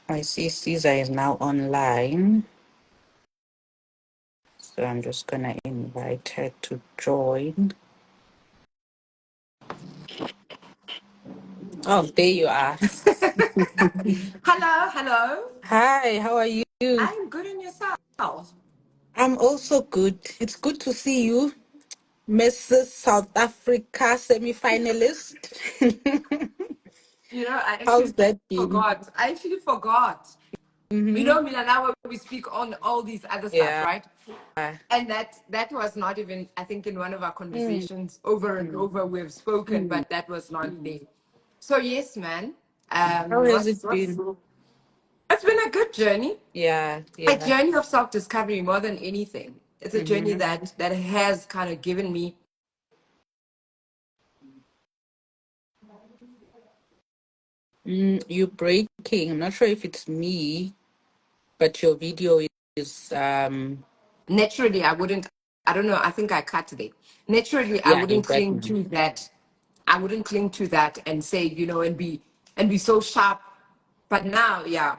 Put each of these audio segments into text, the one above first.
I see Caesar is now online, so I'm just gonna invite her to join. Oh, there you are. Hello, hello. Hi, how are you? I'm good in yourself. I'm also good. It's good to see you, Mrs. South Africa semi-finalist. I How's actually that been? forgot. I actually forgot. Mm-hmm. Mina, now when we speak on all these other stuff, Yeah. right? And that was not even, I think, in one of our Mm, conversations over and over we've spoken, mm. but that was not there. So yes, man. How has it What's been? It's been a good journey. Yeah, A yeah. journey of self-discovery more than anything. It's a journey Mm-hmm. that has kind of given me. You're breaking. I'm not sure if it's me, but your video is Naturally, I don't know, I think I cut it. Naturally, I yeah, you're wouldn't back cling now. to that. I wouldn't cling to that and say, and be so sharp. But now, yeah,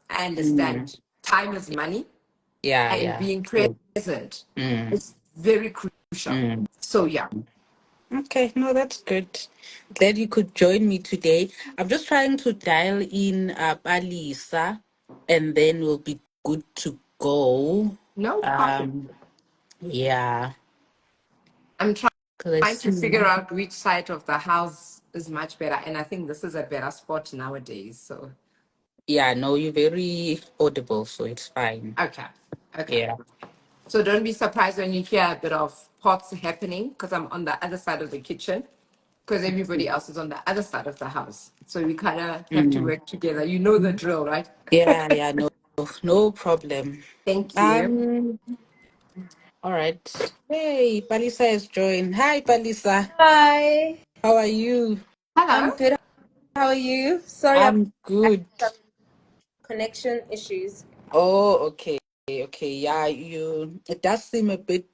I Mm, understand. Time is money yeah, and yeah. being True. present Mm, is very crucial. mm. So yeah. Okay, no, that's good. Glad you could join me today. I'm just trying to dial in Alisa, and then we'll be good to go. No problem. Um, yeah, I'm because I trying to see. figure out which side of the house is much better. And I think this is a better spot nowadays. So Yeah, no, you're very audible, so it's fine. okay. Okay. Yeah. So don't be surprised when you hear a bit of pots happening because I'm on the other side of the kitchen because everybody else is on the other side of the house. So we kind of have to Mm. work together. You know the drill, right? Yeah, yeah, no, no problem. Thank you. Um, all right. Hey, Palisa has joined. Hi, Palisa. Hi, How are you? I'm Hello. good. How are you? Sorry about I'm good. some connection issues. Oh, okay. Okay. Yeah, you it does seem a bit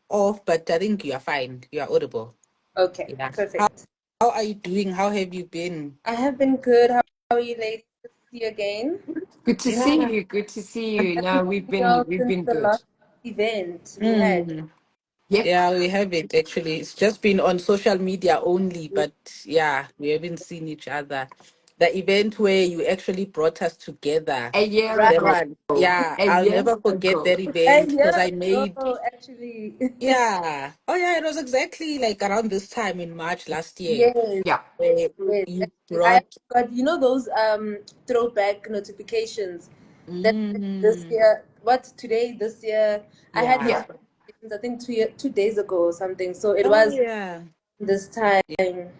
off, but I think you are fine. You are audible. Okay, Yeah. perfect. How are you doing? How have you been? I have been good. How are you, ladies? Good to see you again. Good to see Yeah. you. Good to see I you. No, haven't seen y'all we've since been the good. last event we had. Mm. Yep. Yeah, we have it actually. It's just been on social media only, but yeah, we haven't seen each other. The event where you actually brought us together. A year Right. That ago. one, yeah, A I'll year never forget ago. that A event because year I made, ago, actually. yeah. Oh yeah, it was exactly like around this time in March last year Yes, Yeah. where yes. you Actually, I brought got those throwback notifications that this mm, year. What today? This year, I had yeah. Yeah. notifications. I think 2 days ago or something. So it Oh was yeah. this time. No,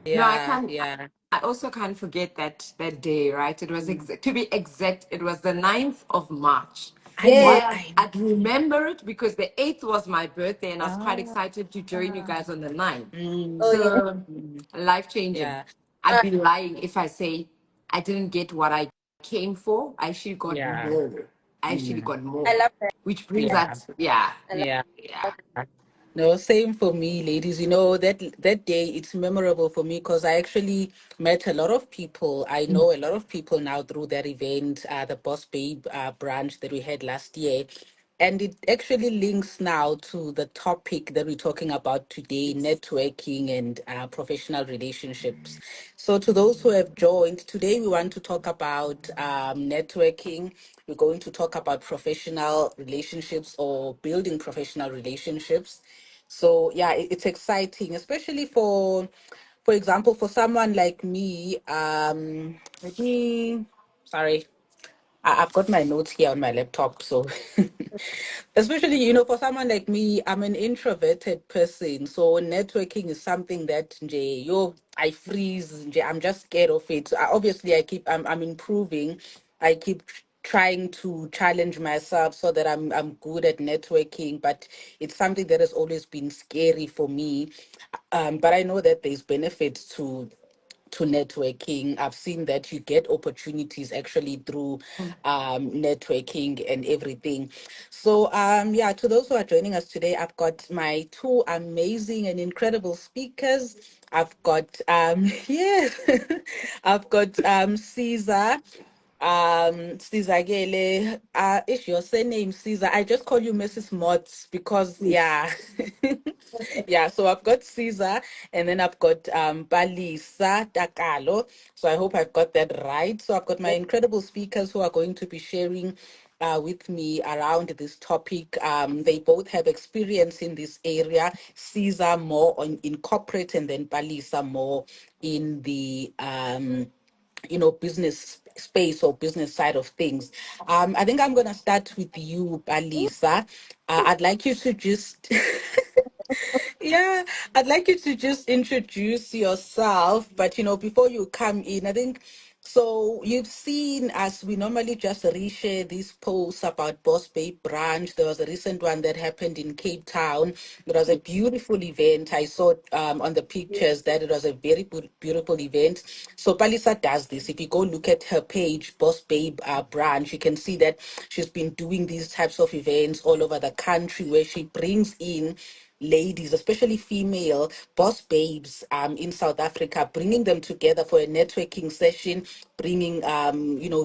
Yeah, yeah. I also can't forget that day, right? It was to be exact, it was the 9th of March. Yes. Why I'd remember it because the 8th was my birthday and I was quite Ah, excited to join you guys on the 9th. Oh mm, yeah. So mm, life changing. yeah, I'd Uh, be lying if I say I didn't get what I came for. I actually got yeah. more. I actually Mm, got I more. love that. Which brings yeah. us, yeah, I love Yeah. yeah. No, same for me, ladies. You know, that day it's memorable for me because I actually met a lot of people. I know a lot of people now through that event, the Boss Babe branch that we had last year. And it actually links now to the topic that we're talking about today, networking and professional relationships. So, to those who have joined, today we want to talk about networking. We're going to talk about professional relationships or building professional relationships. So yeah, it's exciting, especially for example, for someone like me. Let me, sorry, I've got my notes here on my laptop. So, especially, for someone like me, I'm an introverted person. So, networking is something that, nje, I freeze. Nje, I'm just scared of it. Obviously, I'm improving. I keep trying to challenge myself so that I'm good at networking, but it's something that has always been scary for me. But I know that there's benefits to networking. I've seen that you get opportunities actually through networking and everything. So yeah, to those who are joining us today, I've got my two amazing and incredible speakers. I've got yes, I've got Caesar. Sizakele, is your surname Caesar? I just call you Mrs. Mods because yeah. Yeah, so I've got Caesar and then I've got Balisa Takalo. So I hope I've got that right. So I've got my incredible speakers who are going to be sharing with me around this topic. They both have experience in this area. Caesar more in corporate, and then Balisa more in the business space or business side of things. I think I'm going to start with you, Balisa. I'd like you to just yeah, I'd like you to just introduce yourself, but before you come in, I think so. You've seen as we normally just reshare these posts about Boss Bay branch. There was a recent one that happened in Cape Town. It was a beautiful event. I saw on the pictures that it was a very beautiful event. So Palisa does this. If you go look at her page, Boss Babe branch, you can see that she's been doing these types of events all over the country where she brings in ladies, especially female boss babes in South Africa, bringing them together for a networking session, bringing,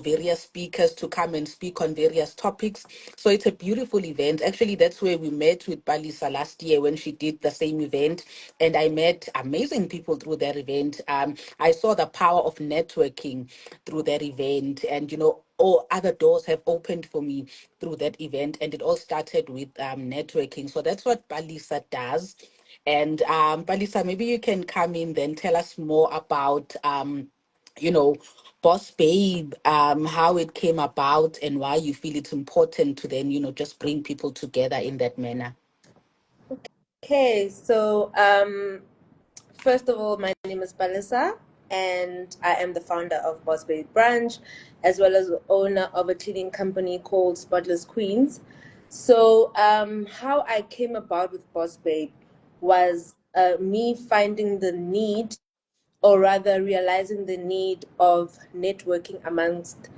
various speakers to come and speak on various topics. So it's a beautiful event. Actually, that's where we met with Balisa last year when she did the same event. And I met amazing people through that event. I saw the power of networking through that event. And, all other doors have opened for me through that event, and it all started with networking. So that's what Balisa does. And Balisa, maybe you can come in then tell us more about you know Boss Babe, how it came about and why you feel it's important to then just bring people together in that manner. Okay, so first of all, my name is Balisa, and I am the founder of Boss Babe Branch, as well as the owner of a cleaning company called Spotless Queens. So, how I came about with Boss Babe was me finding the need, or rather realizing the need of networking amongst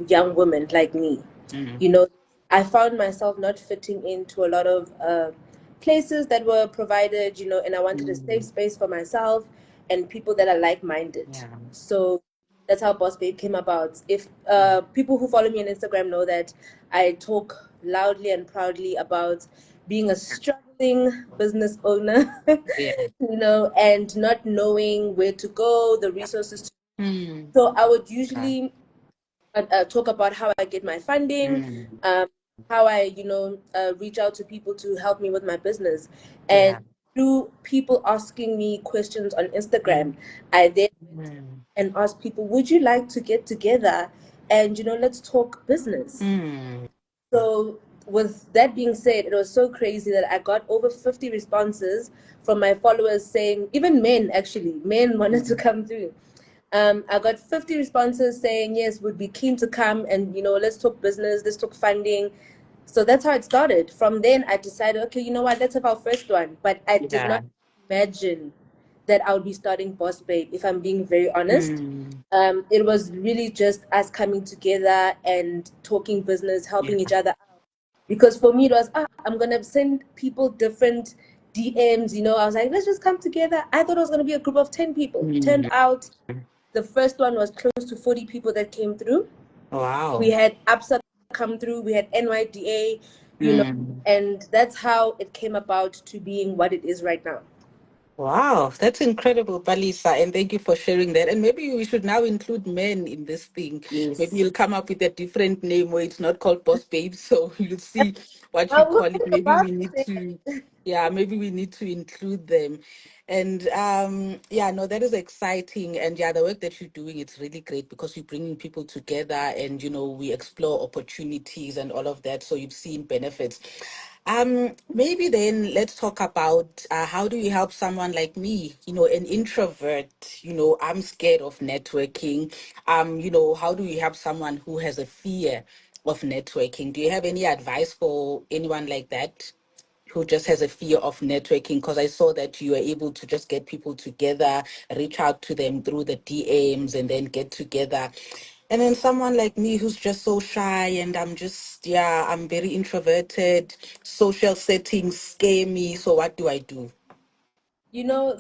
young women like me. Mm, You know, I found myself not fitting into a lot of places that were provided, and I wanted a safe mm, space for myself and people that are like minded. yeah. So that's how Boss Babe came about. If people who follow me on Instagram know that I talk loudly and proudly about being a struggling business owner, Yeah. and not knowing where to go, the resources. Mm, So I would okay. usually talk about how I get my funding, Mm, how I, reach out to people to help me with my business. And yeah. through people asking me questions on Mm, Instagram, I then mm, and ask people, would you like to get together and, let's talk business? mm, So, with that being said, it was so crazy that I got over 50 responses from my followers saying, even men actually, men wanted to mm, come through. I got 50 responses saying, yes, would be keen to come and, let's talk business, let's talk funding. So that's how it started. From then, I decided, okay, you know what, let's have our first one. But I did yeah. not imagine that I would be starting Boss Babe, if I'm being very honest. Mm, It was really just us coming together and talking business, yeah. helping each other out. Because for me, it was, I'm going to send people different DMs. I was like, let's just come together. I thought it was going to be a group of 10 people. Turned Mm, out the first one was close to 40 people that came through. We wow. had ABSA come through, we had NYDA, Mm. and that's how it came about to being what it is right now. Wow, that's incredible, Balisa, and thank you for sharing that. And maybe we should now include men in this thing. Maybe Yes. you'll come up with a different name where it's not called Boss Babe, so you'll see what you Well, we'll call it. think Maybe about we need it. to, yeah, maybe we need to include them. And yeah, no, that is exciting. And yeah, the work that you're doing, it's really great because you're bringing people together and, we explore opportunities and all of that. So you've seen benefits. Maybe then let's talk about how do you help someone like me, an introvert, I'm scared of networking. How do you help someone who has a fear of networking? Do you have any advice for anyone like that who just has a fear of networking? Because I saw that you were able to just get people together, reach out to them through the DMs, and then get together. And then someone like me who's just so shy and yeah, I'm very introverted. Social settings scare me. So what do I do?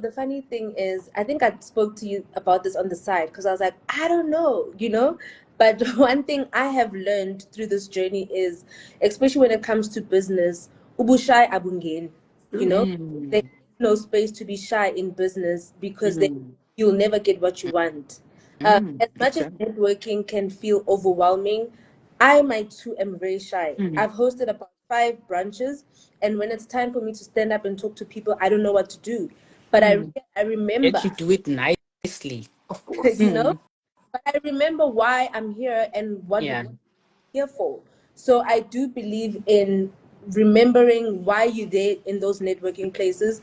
The funny thing is, I think I spoke to you about this on the side because I was like, I don't know. But one thing I have learned through this journey is, especially when it comes to business, ubushai abungen. You know, there is no space to be shy in business, because then you'll never get what you want. As much as Exactly. networking can feel overwhelming, I might too am very shy. I've hosted about 5 branches, and when it's time for me to stand up and talk to people, I don't know what to do. But I Yet remember, you do it nicely. Of course. you know, but I remember why I'm here and what Yeah. I'm here for. So I do believe in remembering why you're there in those networking places.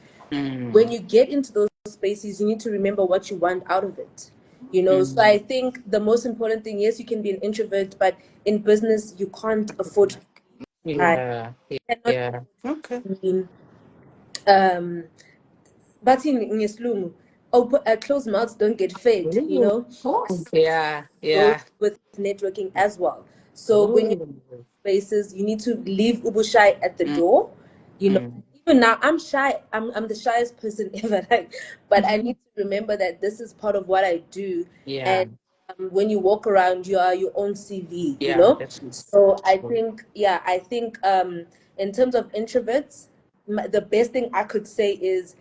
When you get into those spaces, you need to remember what you want out of it. You know, so I think the most important thing, yes, you can be an introvert, but in business, you can't afford to be shy. Yeah. You cannot Yeah. Okay. afford to be, um, but in Islum, open, closed mouths don't get fed, you Ooh. know. Of course. Yeah. Goes Yeah. with networking as well. So when you Ooh. spaces, you need to leave ubushai at the Mm, door. You know, mm. even now I'm shy. I'm the shyest person ever. Like, but I need to remember that this is part of what I do. Yeah. And when you walk around, you are your own CV. You Yeah. know. That's So I think, yeah, I think in terms of introverts, the best thing I could say is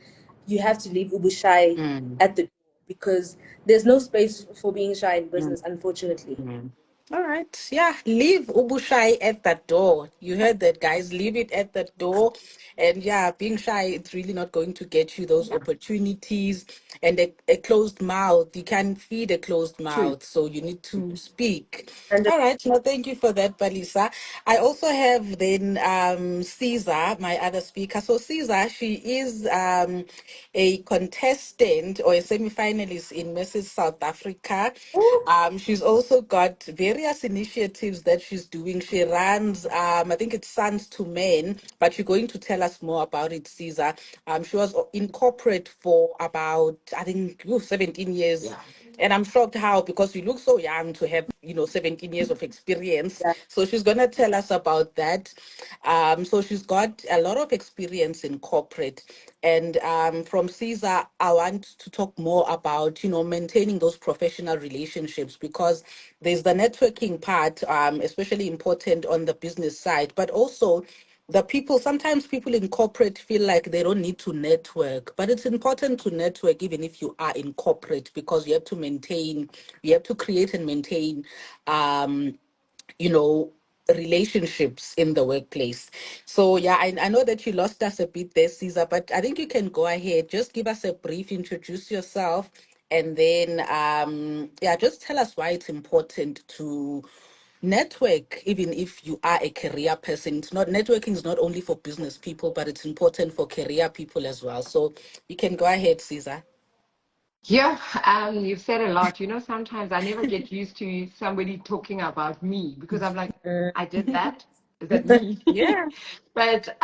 you have to leave ubushai mm, at the door, because there's no space for being shy in mm, business, unfortunately. mm. All right. Yeah. Leave Ubushai at the door. You heard that, guys. Leave it at the door. And yeah, being shy, it's really not going to get you those opportunities. And a closed mouth, you can feed a closed True. mouth. So you need to speak. And All right. Well, thank you for that, Balisa. I also have then Caesar, my other speaker. So Caesar, she is a contestant or a semi-finalist in Mrs. South Africa. She's also got various initiatives that she's doing. She runs, I think it's Sons to Men, but you're going to tell us more about it, Caesar. She was in corporate for about, I think, 17 years. Yeah. And I'm shocked how, because you look so young to have, 17 years of experience. yeah, So she's going to tell us about that. So she's got a lot of experience in corporate. And from Caesar, I want to talk more about, maintaining those professional relationships, because there's the networking part, especially important on the business side, but also sometimes people in corporate feel like they don't need to network, but it's important to network even if you are in corporate, because you have to create and maintain, um, you know, relationships in the workplace. So yeah, I know that you lost us a bit there, Caesar, but I think you can go ahead. Just give us a brief, introduce yourself, and then yeah, just tell us why it's important to network, even if you are a career person. It's not Networking is not only for business people, but it's important for career people as well. So you can go ahead, Caesar. Yeah, you've said a lot. You know, sometimes I never get used to somebody talking about me because I'm like, I did that. Is that me? Yeah. But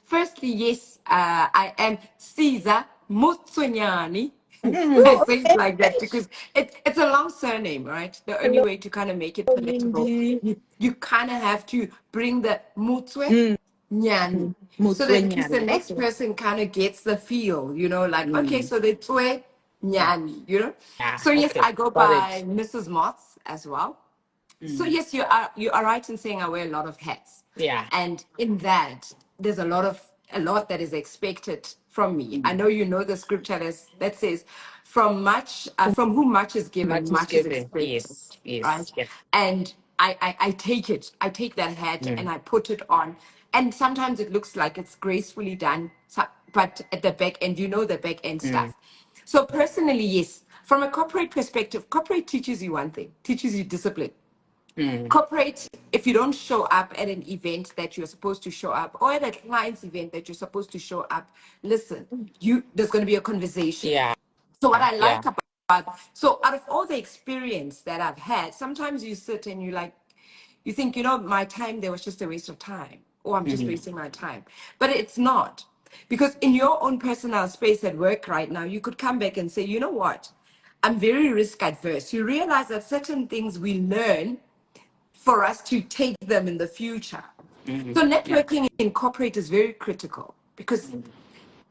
firstly, yes, I am Caesar Motsunyani. I Mm. say it like that because it's a long surname, right? The only hello, way to kind of make it palatable, Mindy. you kind of have to bring the Mutswe Mm. Nyani. So that at least the Mutswenyane. next Okay. person kind of gets the feel, like, okay, Mm. so the Twe Nyani. Yeah. So yes, Okay. I go Got it. by Mrs. Mots as well. So Mm. yes, you are right in saying I wear a lot of hats. Yeah. And in that, there's a lot that is expected from me. I Mm. know you know the scripture that says, from whom much is given, Much is much is given. expected, Yes. Yes. right? Yeah. And I take it. I take that hat Mm. and I put it on. And sometimes it looks like it's gracefully done, but at the back end, the back end Mm. stuff. So personally, yes, from a corporate perspective, corporate teaches you one thing, teaches you discipline. Mm. Corporate, if you don't show up at an event that you're supposed to show up, or at a client's event that you're supposed to show up, listen, there's going to be a conversation. Yeah. So what I Yeah. like about, so out of all the experience that I've had, sometimes you sit and you think, my time there was just a waste of time, or I'm just Mm. wasting my time. But it's not. Because in your own personal space at work right now, you could come back and say, you know what? I'm very risk adverse. You realize that certain things we learn for us to take them in the future. Mm. So Yeah. networking in corporate is very critical because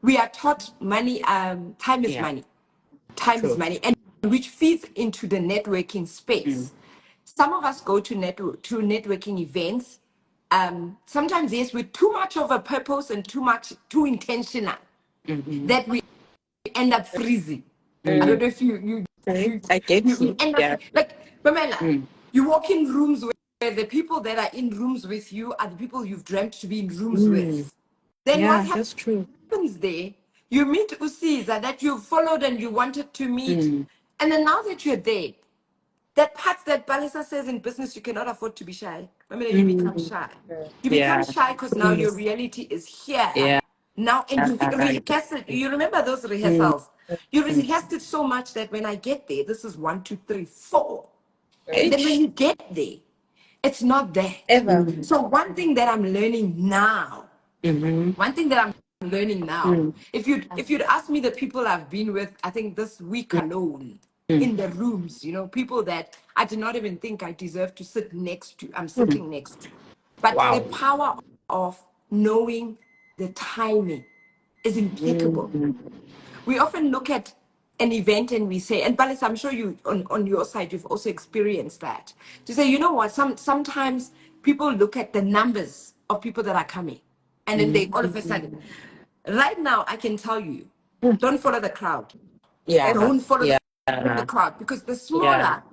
we are taught time is Yeah. money. Time is True. money, and which feeds into the networking Mm. space. Some of us go to networking events. Sometimes, yes, with too much of a purpose and too intentional, that we end up freezing. I don't know if I get you you. end Yeah. up like Pamela. You walk in rooms where the people that are in rooms with you are the people you've dreamt to be in rooms with. Then what Yeah, that's true. happens there? You meet Usiza that you followed and you wanted to meet, and then now that you're there, that part that Balisa says in business, you cannot afford to be shy. Remember, you become shy. You become Yeah. shy because now your reality is here. Yeah. Now, and you I get rehearse it. You remember those rehearsals? You rehearsed it so much that when I get there, this is 1, 2, 3, 4. And then when you get there, it's not that. Ever. So one thing that I'm learning now, if you'd asked me the people I've been with, I think this week alone, in the rooms, people that I did not even think I deserve to sit next to, I'm sitting next to. But the Wow. power of knowing the timing is impeccable. We often look at an event and we say, and Balis, I'm sure you on your side you've also experienced that. To say, you know what, sometimes people look at the numbers of people that are coming, and then they all of a sudden, right now I can tell you, don't follow the crowd. Yeah. Don't follow Yeah. the crowd, because the Yeah. smaller,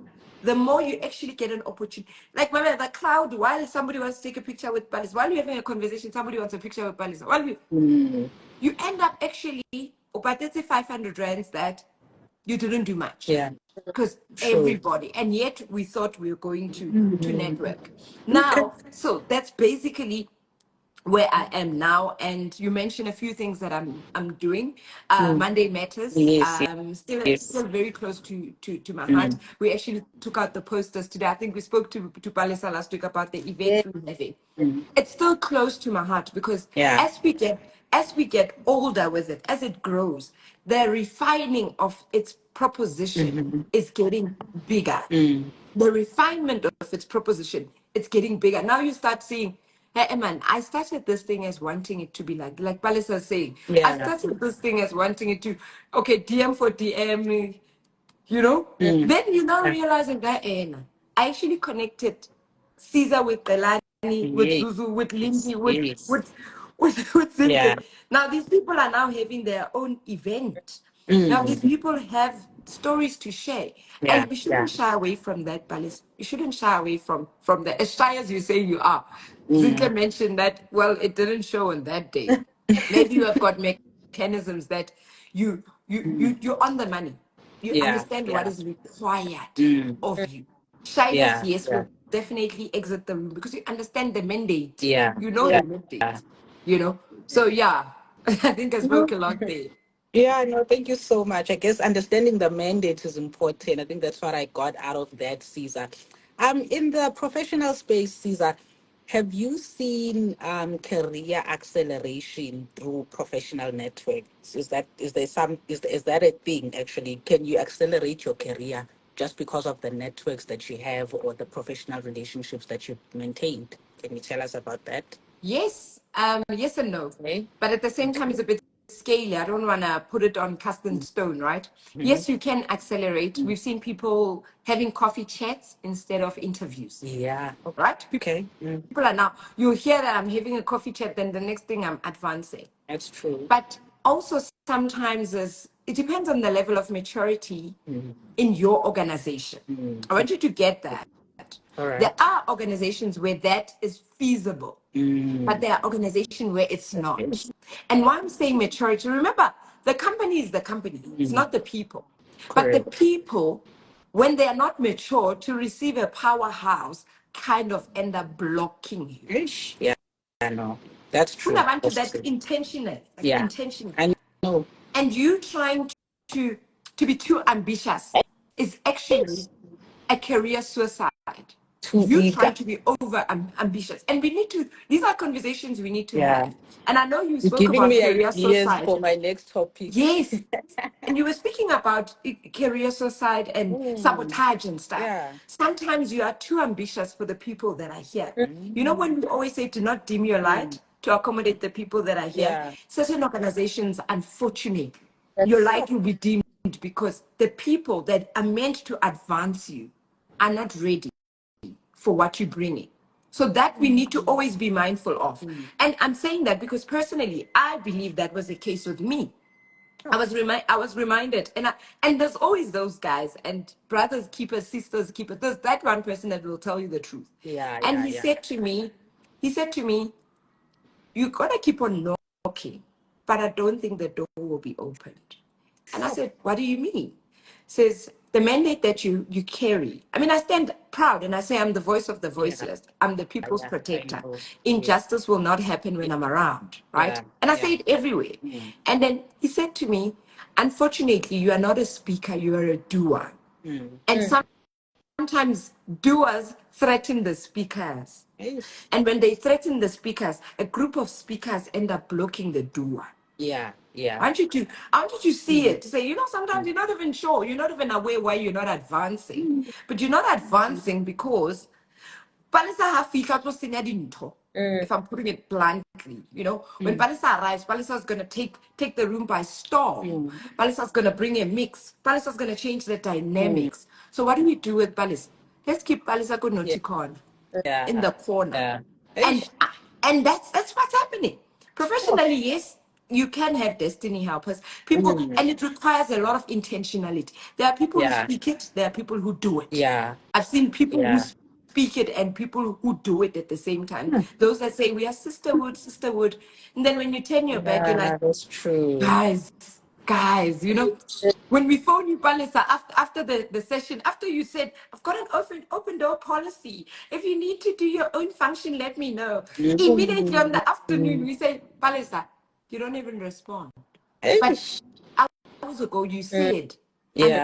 the more you actually get an opportunity. Like, remember, the crowd, while somebody wants to take a picture with Balis, while you're having a conversation, somebody wants a picture with Balis. While you end up actually, but let's say 500 rands that you didn't do much, Yeah. because True. everybody, and yet we thought we were going to network. Now, so that's basically where I am now. And you mentioned a few things that I'm doing. Monday Matters, Yes. still Yes. very close to my heart. We actually took out the posters today. I think we spoke to Palisa last week about the Yeah. event we're having. It's still close to my heart, because Yeah. as we get older with it, as it grows, the refining of its proposition is getting bigger. The refinement of its proposition, it's getting bigger. Now you start seeing, hey man, I started this thing as wanting it to be like Palisa is saying, I Yeah. started this thing as wanting it to, okay, DM for DM, then you now Yeah. realizing that I actually connected Caesar with Delani, with Yes. Zuzu, with Lindsay, Yes. with Yeah. Zinke. Now these people are now having their own event. Now these Mm. people have stories to share, Yeah. and we Yeah. shouldn't shy away from that, Balis. You shouldn't shy away from that. As shy as you say you are, Zinke mentioned that. Well, it didn't show on that day. Maybe you have got mechanisms that you're on the money. You Yeah. understand what Yeah. is required Mm. of you. Shyness, Yeah. yes, Yeah. will definitely exit the room, because you understand the mandate. Yeah. You know Yeah. the mandate. So yeah, I think I spoke a lot there. Yeah, no, thank you so much. I guess understanding the mandate is important. I think that's what I got out of that, Caesar. In the professional space, Caesar, have you seen career acceleration through professional networks? Is that a thing actually? Can you accelerate your career just because of the networks that you have or the professional relationships that you've maintained? Can you tell us about that? Yes, yes and no. Okay. But at the same time, it's a bit scaly. I don't want to put it on cast in stone, right? Mhm. Yes, you can accelerate. We've seen people having coffee chats instead of interviews, Yeah. right? Okay. People are now, you hear that I'm having a coffee chat, then the next thing I'm advancing. That's true. But also sometimes it depends on the level of maturity in your organization. I want you to get that. All There right. are organizations where that is feasible, but there are organizations where it's not. Yes. And why I'm saying maturity, remember, the company is the company, it's not the people. But the Correct. people, when they are not mature to receive a powerhouse, kind of end up blocking you. Ish. Yeah, I know. That's When true. I want to That's that true. intentional, like Yeah. intentional. I know. And you trying to be too ambitious is actually a career suicide. Too You trying eager. to be over ambitious, and we need to, these are conversations we need to Yeah. have. And I know you You're spoke giving about me career ideas suicide. for my next topic. Yes. And you were speaking about career suicide and sabotage and stuff. Yeah. Sometimes you are too ambitious for the people that are here. You know, when we always say to not dim your light to accommodate the people that are here, Yeah. certain organizations, unfortunately, your That's light will be dimmed because the people that are meant to advance you are not ready. for what you're bringing. So that we need to always be mindful of. And I'm saying that because personally, I believe that was the case with me. I was reminded, and there's always those guys and brothers keepers, sisters keepers. There's that one person that will tell you the truth. Yeah, And yeah, he yeah. said to me, you gotta keep on knocking, but I don't think the door will be opened. And I said, what do you mean? Says the mandate that you carry. I mean, I stand proud and I say I'm the voice of the Yeah, voiceless. I'm the people's yeah, I protector. know. Yes. Injustice will not happen when I'm around, right? Yeah, And I yeah. say it everywhere. Mm, And then he said to me, unfortunately, you are not a speaker, you are a doer. mm. And sometimes doers threaten the speakers. Yes. And when they threaten the speakers, a group of speakers end up blocking the doer. Yeah, yeah. I want you to see Mm, it. To say, sometimes mm, you're not even sure, you're not even aware why you're not advancing. mm, But you're not advancing because Palisa hafika tlo senya dintho. If I'm putting it bluntly, when mm, Palisa arrives, Palisa's gonna take the room by storm. mm, Palisa's gonna bring a mix. Palisa's gonna change the mm. dynamics. So what do we do with Palisa? Let's keep Palisa Yeah, Konotikon yeah, in the corner. yeah. And Eish. that's what's happening. Sure. Professionally, yes, you can have destiny helpers. People, Mm, and it requires a lot of intentionality. There are people who yeah, speak it, there are people who do it. yeah, I've seen people who yeah. speak it and people who do it at the same time. Mm. Those that say we are sisterhood, sisterhood. And then when you turn your back, you're like, Yeah, that's true. guys, when we phone you, Palisa, after the session, after you said, I've got an open door policy. If you need to do your own function, let me know. Immediately on the afternoon, Mm. we say, Palisa, you don't even respond. But Eish. hours ago, you said, and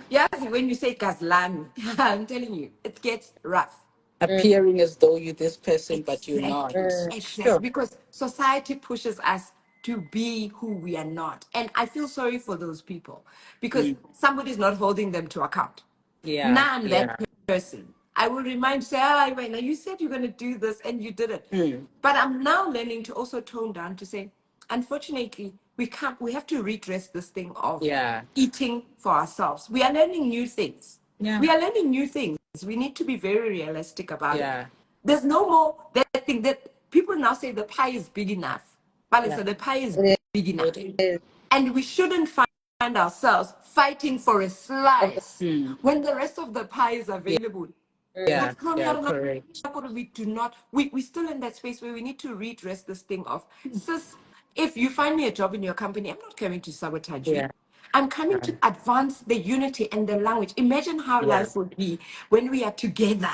Yeah, when you say Kazlami, I'm telling you, it gets rough. appearing as though you're this person, but you're not. Exactly, Sure. exactly. Because society pushes us to be who we are not. And I feel sorry for those people because Mm. somebody's not holding them to account. Yeah, Now I'm that yeah. person. I will remind, say, oh, Iwena, you said you're going to do this and you did it. Mm. But I'm now learning to also tone down to say, unfortunately, we have to redress this thing of Yeah, eating for ourselves. We are learning new things. yeah, We are learning new things. We need to be very realistic about it. yeah, There's no more that thing that people now say the pie is big enough. But yeah. so the pie is big enough. It is. And we shouldn't find ourselves fighting for a slice Mm. when the rest of the pie is available. Yeah, yeah, correct. We do not, we're still in that space where we need to redress this thing of, sis, if you find me a job in your company, I'm not coming to sabotage you. Yeah, I'm coming to advance the unity and the language. Imagine how yeah. life would be when we are together.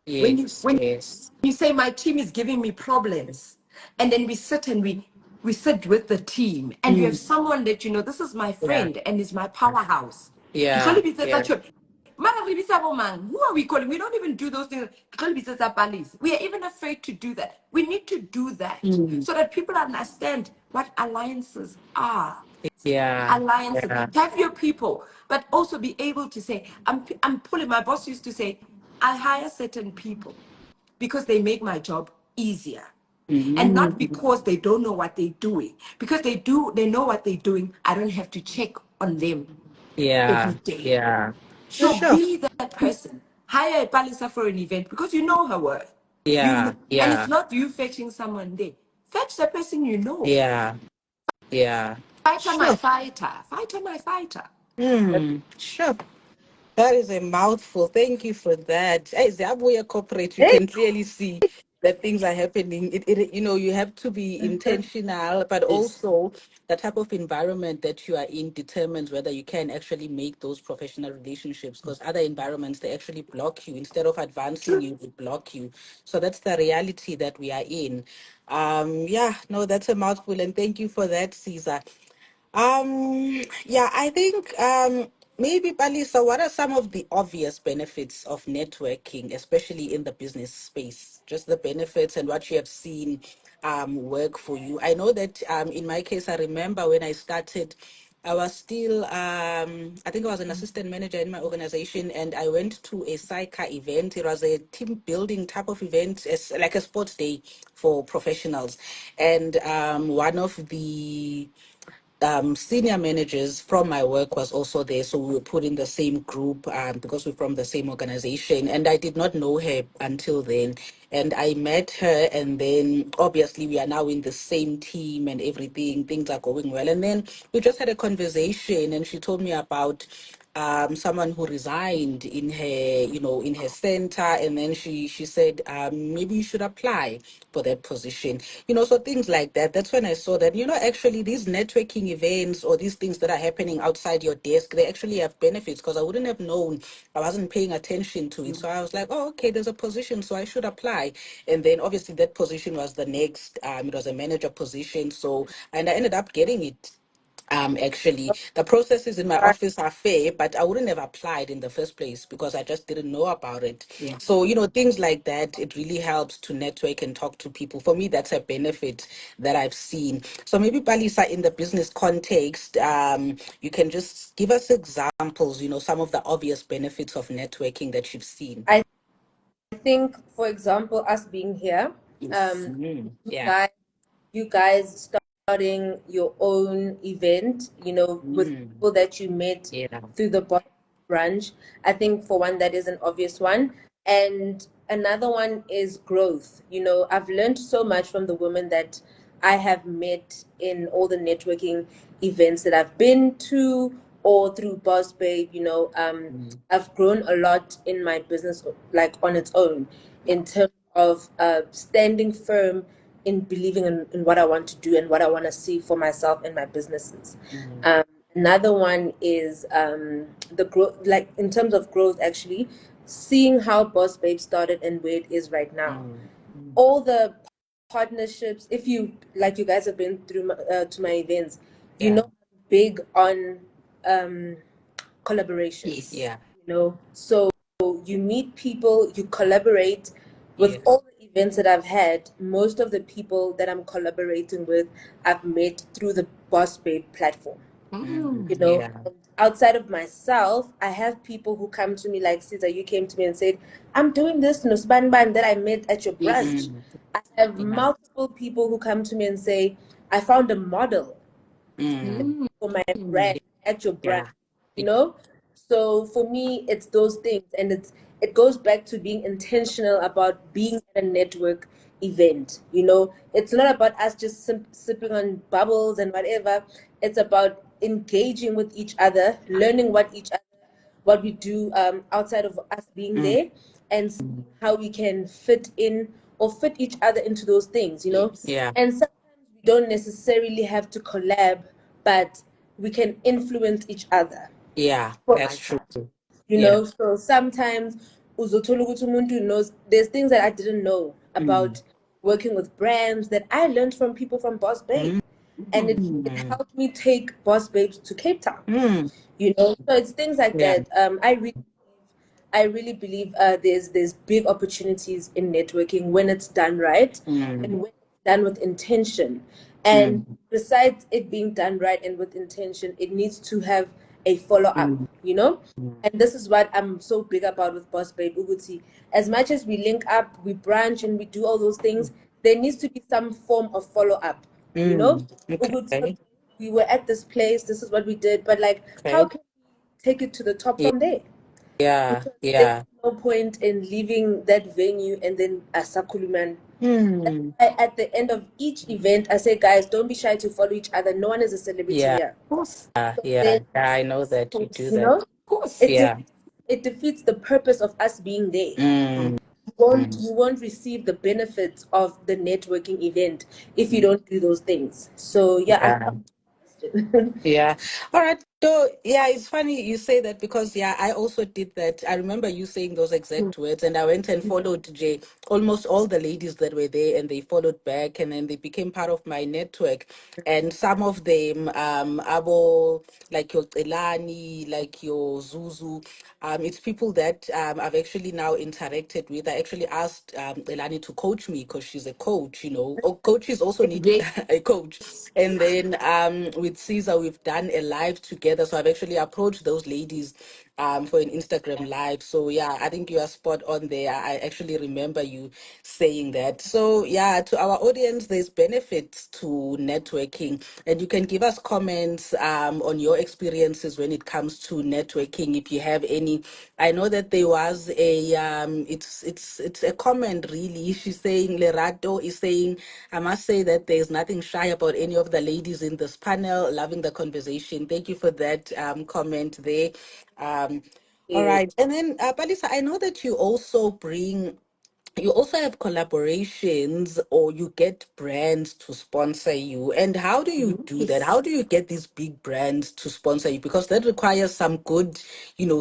Yes, When yes. you say my team is giving me problems, and then we sit and we sit with the team, and you have Mm. someone that this is my Yeah, friend and is my powerhouse. yeah, yeah. Who are we calling? We don't even do those things. We are even afraid to do that. We need to do that Mm. so that people understand what alliances are. Yeah, Alliances. yeah. Have your people, but also be able to say, I'm pulling. My boss used to say, I hire certain people because they make my job easier. And not Mm. because they don't know what they're doing. Because they know what they're doing. I don't have to check on them every Yeah, day. yeah. So Sure. be that person. Hire a Palisa for an event because you know her worth. Yeah, And it's yeah, not you fetching someone there. Fetch the person you know. yeah, yeah. Fighter my Sure. fighter. Fighter my fighter. Sure. That is a mouthful. Thank you for that. Hey, Zimbabwe corporate, you can clearly see that things are happening. You have to be intentional, but Yes. also the type of environment that you are in determines whether you can actually make those professional relationships. Because other environments, they actually block you instead of advancing True. you, they block you. So that's the reality that we are in. Yeah, no, that's a mouthful, and thank you for that, Caesar. Yeah, I think maybe Balisa, what are some of the obvious benefits of networking, especially in the business space? Just the benefits and what you have seen work for you. I know that in my case, I remember when I started, I was still, I think I was an assistant manager in my organization, and I went to a SAICA event. It was a team building type of event, as like a sports day for professionals. And one of senior managers from my work was also there, so we were put in the same group because we're from the same organization, and I did not know her until then. And I met her, and then obviously we are now in the same team and everything. Things are going well, and then we just had a conversation, and she told me about someone who resigned in her, in her center, and then she said, maybe you should apply for that position, so things like that. That's when I saw that, actually these networking events or these things that are happening outside your desk, they actually have benefits, because I wouldn't have known. I wasn't paying attention to it. So I was like, oh, okay, there's a position, so I should apply. And then obviously that position was the next, it was a manager position. So, and I ended up getting it. Actually, the processes in my office are fair, but I wouldn't have applied in the first place because I just didn't know about it. Yeah. So, things like that, it really helps to network and talk to people. For me, that's a benefit that I've seen. So maybe Palisa, in the business context, you can just give us examples, some of the obvious benefits of networking that you've seen. I think, for example, us being here, Yeah. you guys starting your own event, with people that you met Yeah. through the branch. I think for one, that is an obvious one. And another one is growth. I've learned so much from the women that I have met in all the networking events that I've been to or through Boss Babe. I've grown a lot in my business, like on its own, in terms of standing firm in believing in what I want to do and what I want to see for myself and my businesses. Another one is the growth, like in terms of growth, actually, seeing how Boss Babe started and where it is right now. All the partnerships, if you like, you guys have been through to my events, Yeah. I'm big on collaboration. Yes. Yeah. So you meet people, you collaborate. With Yes. all the events that I've had, most of the people that I'm collaborating with, I've met through the Boss Babe platform. Yeah. And outside of myself, I have people who come to me, like Caesar, you came to me and said, I'm doing this no span ban that I met at your branch. I have Yeah. multiple people who come to me and say, I found a model for my brand at your brand. Yeah. So for me, it's those things, and it goes back to being intentional about being at a network event. It's not about us just sipping on bubbles and whatever. It's about engaging with each other, learning what we do outside of us being there, and how we can fit in or fit each other into those things. Yeah. And sometimes we don't necessarily have to collab, but we can influence each other. Yeah. That's Like true. that. Yeah. So sometimes uzothola ukuthi umuntu knows there's things that I didn't know about working with brands that I learned from people from Boss Babe. And it helped me take Boss Babes to Cape Town. So it's things like Yeah. that. I really believe there's big opportunities in networking when it's done right and when it's done with intention. And besides it being done right and with intention, it needs to have a follow up. And this is what I'm so big about with Boss Babe Uguti. As much as we link up, we branch, and we do all those things, there needs to be some form of follow up. Uguti, Okay. we were at this place, this is what we did, but like, how Okay. can we take it to the top Yeah. from there? Yeah. Because there's Yeah. no point in leaving that venue and then Asakuluman. Hmm. At the end of each event, I say, guys, don't be shy to follow each other. No one is a celebrity Yeah. here. Of course. Yeah. So Yeah. then, I know that you do you that. know, Of course. it Yeah. defeats, it defeats the purpose of us being there. Mm. You won't receive the benefits of the networking event if you don't do those things. So yeah, Yeah. Yeah. All right. So yeah, it's funny you say that because yeah, I also did that. I remember you saying those exact words, and I went and followed almost all the ladies that were there, and they followed back, and then they became part of my network. And some of them, abo like your Elani, like your Zuzu, it's people that I've actually now interacted with. I actually asked Elani to coach me because she's a coach. Coaches also need Yes. a coach. And then with Caesar, we've done a live together. So I've actually approached those ladies for an Instagram live. So yeah, I think you are spot on there. I actually remember you saying that. So yeah, to our audience, there's benefits to networking, and you can give us comments on your experiences when it comes to networking, if you have any. I know that there was a it's a comment really. She's saying Lerato is saying, I must say that there's nothing shy about any of the ladies in this panel. Loving the conversation. Thank you for that comment there. Um, all Yeah. right. And then, Palisa, I know that you also have collaborations, or you get brands to sponsor you. And how do you do that? How do you get these big brands to sponsor you? Because that requires some good,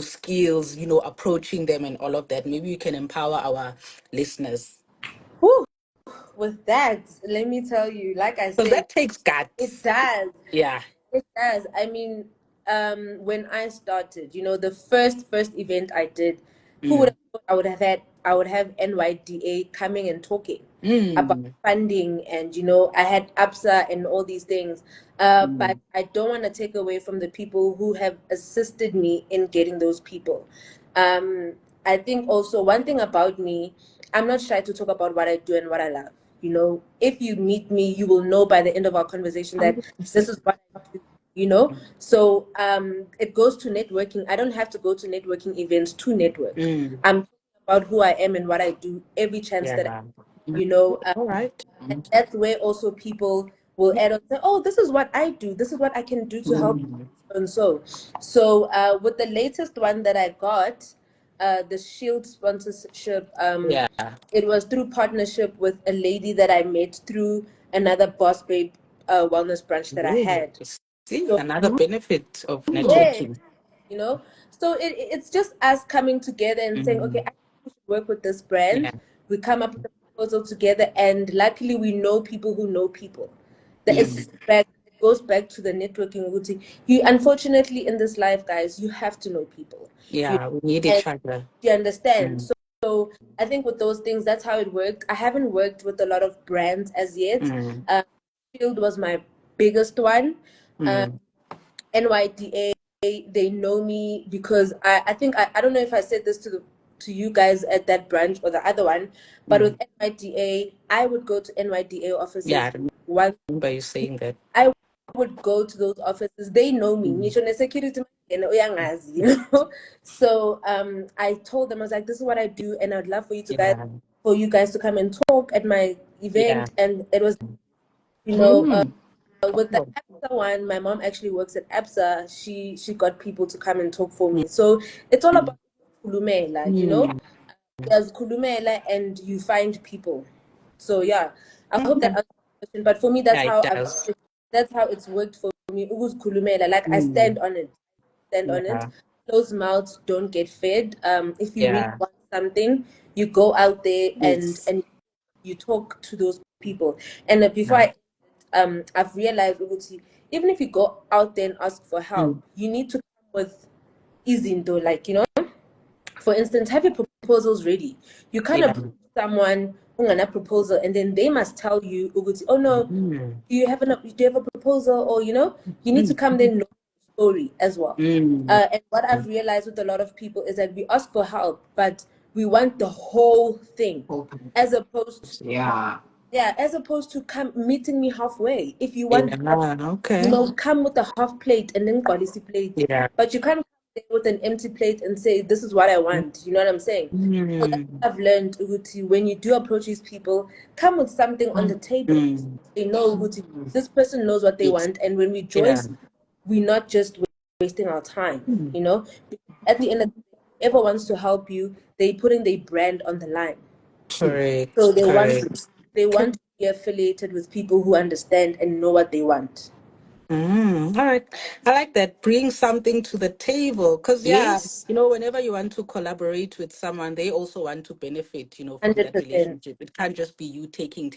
skills, approaching them and all of that. Maybe you can empower our listeners. Whew. With that, let me tell you, like I Because said, that takes it guts. does. Yeah. It does. I mean, when I started, the first event I did, who would Mm. have thought I would have NYDA coming and talking about Mm. funding, and I had APSA and all these things. But Mm. I don't want to take away from the people who have assisted me in getting those people. Um, I think also one thing about me, I'm not shy to talk about what I do and what I love. If you meet me, you will know by the end of our conversation that this 100%. is what I do. So it goes to networking. I don't have to go to networking events to network. Mm. I'm talking about who I am and what I do every chance that Yeah. you know uh, All right. and that's where also people will add on, say, oh, this is what I do, this is what I can do to help you, Mm. and so with the latest one that I got, the Shield sponsorship, Yeah. it was through partnership with a lady that I met through another Boss Babe wellness branch that I Ooh, had. see, So another benefit of yeah, networking. you know so it's just us coming together and saying, okay, Mm. I think we should work with this brand. Yeah. We come up with a proposal together, and luckily we know people who know people. That Mm. it goes back to the networking routine. You, unfortunately, in this life, guys, you have to know people. you Yeah, we need and each other. you understand. Mm. So I think with those things, that's how it worked. I haven't worked with a lot of brands as yet. Mm. um, Shield was my biggest one. um, Mm. NYDA, they know me because I think I don't know if I said this to you guys at that branch or the other one, but with Mm. NYDA, I would go to NYDA Yeah, offices I once. remember you saying that. I would go to those offices. They know me. Mm. Ngisho ne-security man, uyangazi. So I told them, I was like, this is what I do, and I'd love Yeah. for you guys to come and talk at my Yeah. event. And it was, Mm. with the Oh, APSA one, my mom actually works at APSA. She got people to come and talk for me. So it's all about kulumela. mm. There's kulumela, and you find people. So yeah, I hope that Okay. answers the question. But for me, Yeah, it does. that's how it's worked for me. Ugus kulumela, like I Mm. stand on it. Yeah. Closed mouths don't get fed. If you really Yeah. want something, you go out there and Yes. you talk to those people. And before Yeah. I've realized, Uguti, even if you go out there and ask for help, Mm. you need to come with izinto, like, for instance, have your proposals ready. You can't Yeah. approach someone who a proposal, and then they must tell you, Uguti, oh no, Mm. do you have a proposal? Or you need to Mm. come there and know the story as well. Mm. And what I've realized with a lot of people is that we ask for help, but we want the whole thing, Open. as opposed Yeah. as opposed to come meeting me halfway. If you want help, Yeah. Okay. come with a half plate and then quality plate. Yeah. But you can't come there with an empty plate and say, this is what I want. You know what I'm saying? So that's Mm. what I've learned, Uguti. When you do approach these people, come with something on the table. Mm. They know, Uguti, this person knows what they want. And when we join, Yeah. we're not just wasting our time, Mm. At the end of the day, whoever wants to help you, they putting their brand on the line. So Correct. Correct. they Okay. want to be affiliated with people who understand and know what they want. All right. I like that. Bring something to the table. Because, yeah, Yes. whenever you want to collaborate with someone, they also want to benefit, from that 100%. relationship. It can't just be you taking,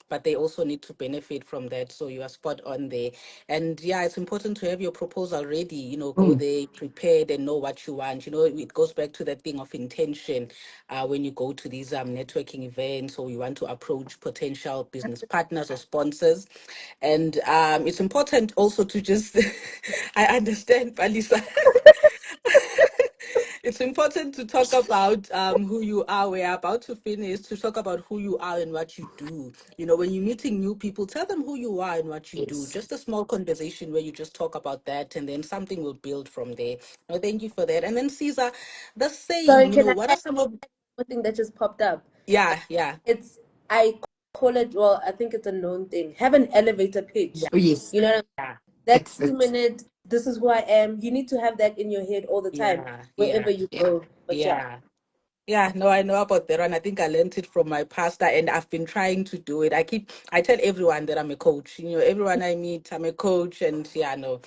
but they also need to benefit from that. So you are spot on there. And yeah, it's important to have your proposal ready, go there prepared and know what you want. It goes back to that thing of intention when you go to these networking events, or you want to approach potential business partners or sponsors. And it's important also to just, I understand, Palisa. It's important to talk about who you are. We're about to finish to talk about who you are and what you do. You know, when you're meeting new people, tell them who you are and what you do. Yes. Just a small conversation where you just talk about that, and then something will build from there. No, thank you for that. And then Caesar, the Sorry, same. You can know, I what are add some of? one thing that just popped up? Yeah, yeah, It's I call it, well, I think it's a known thing. Have an elevator pitch. Oh, yes. You know what I mean? yeah, That It's 2 minute, this is who I am. You need to have that in your head all the time, yeah, wherever yeah, you yeah. go. But yeah. yeah. Yeah, no, I know about that one. I think I learned it from my pastor, and I've been trying to do it. I tell everyone that I'm a coach. You know, everyone I meet, I'm a coach, and yeah, no,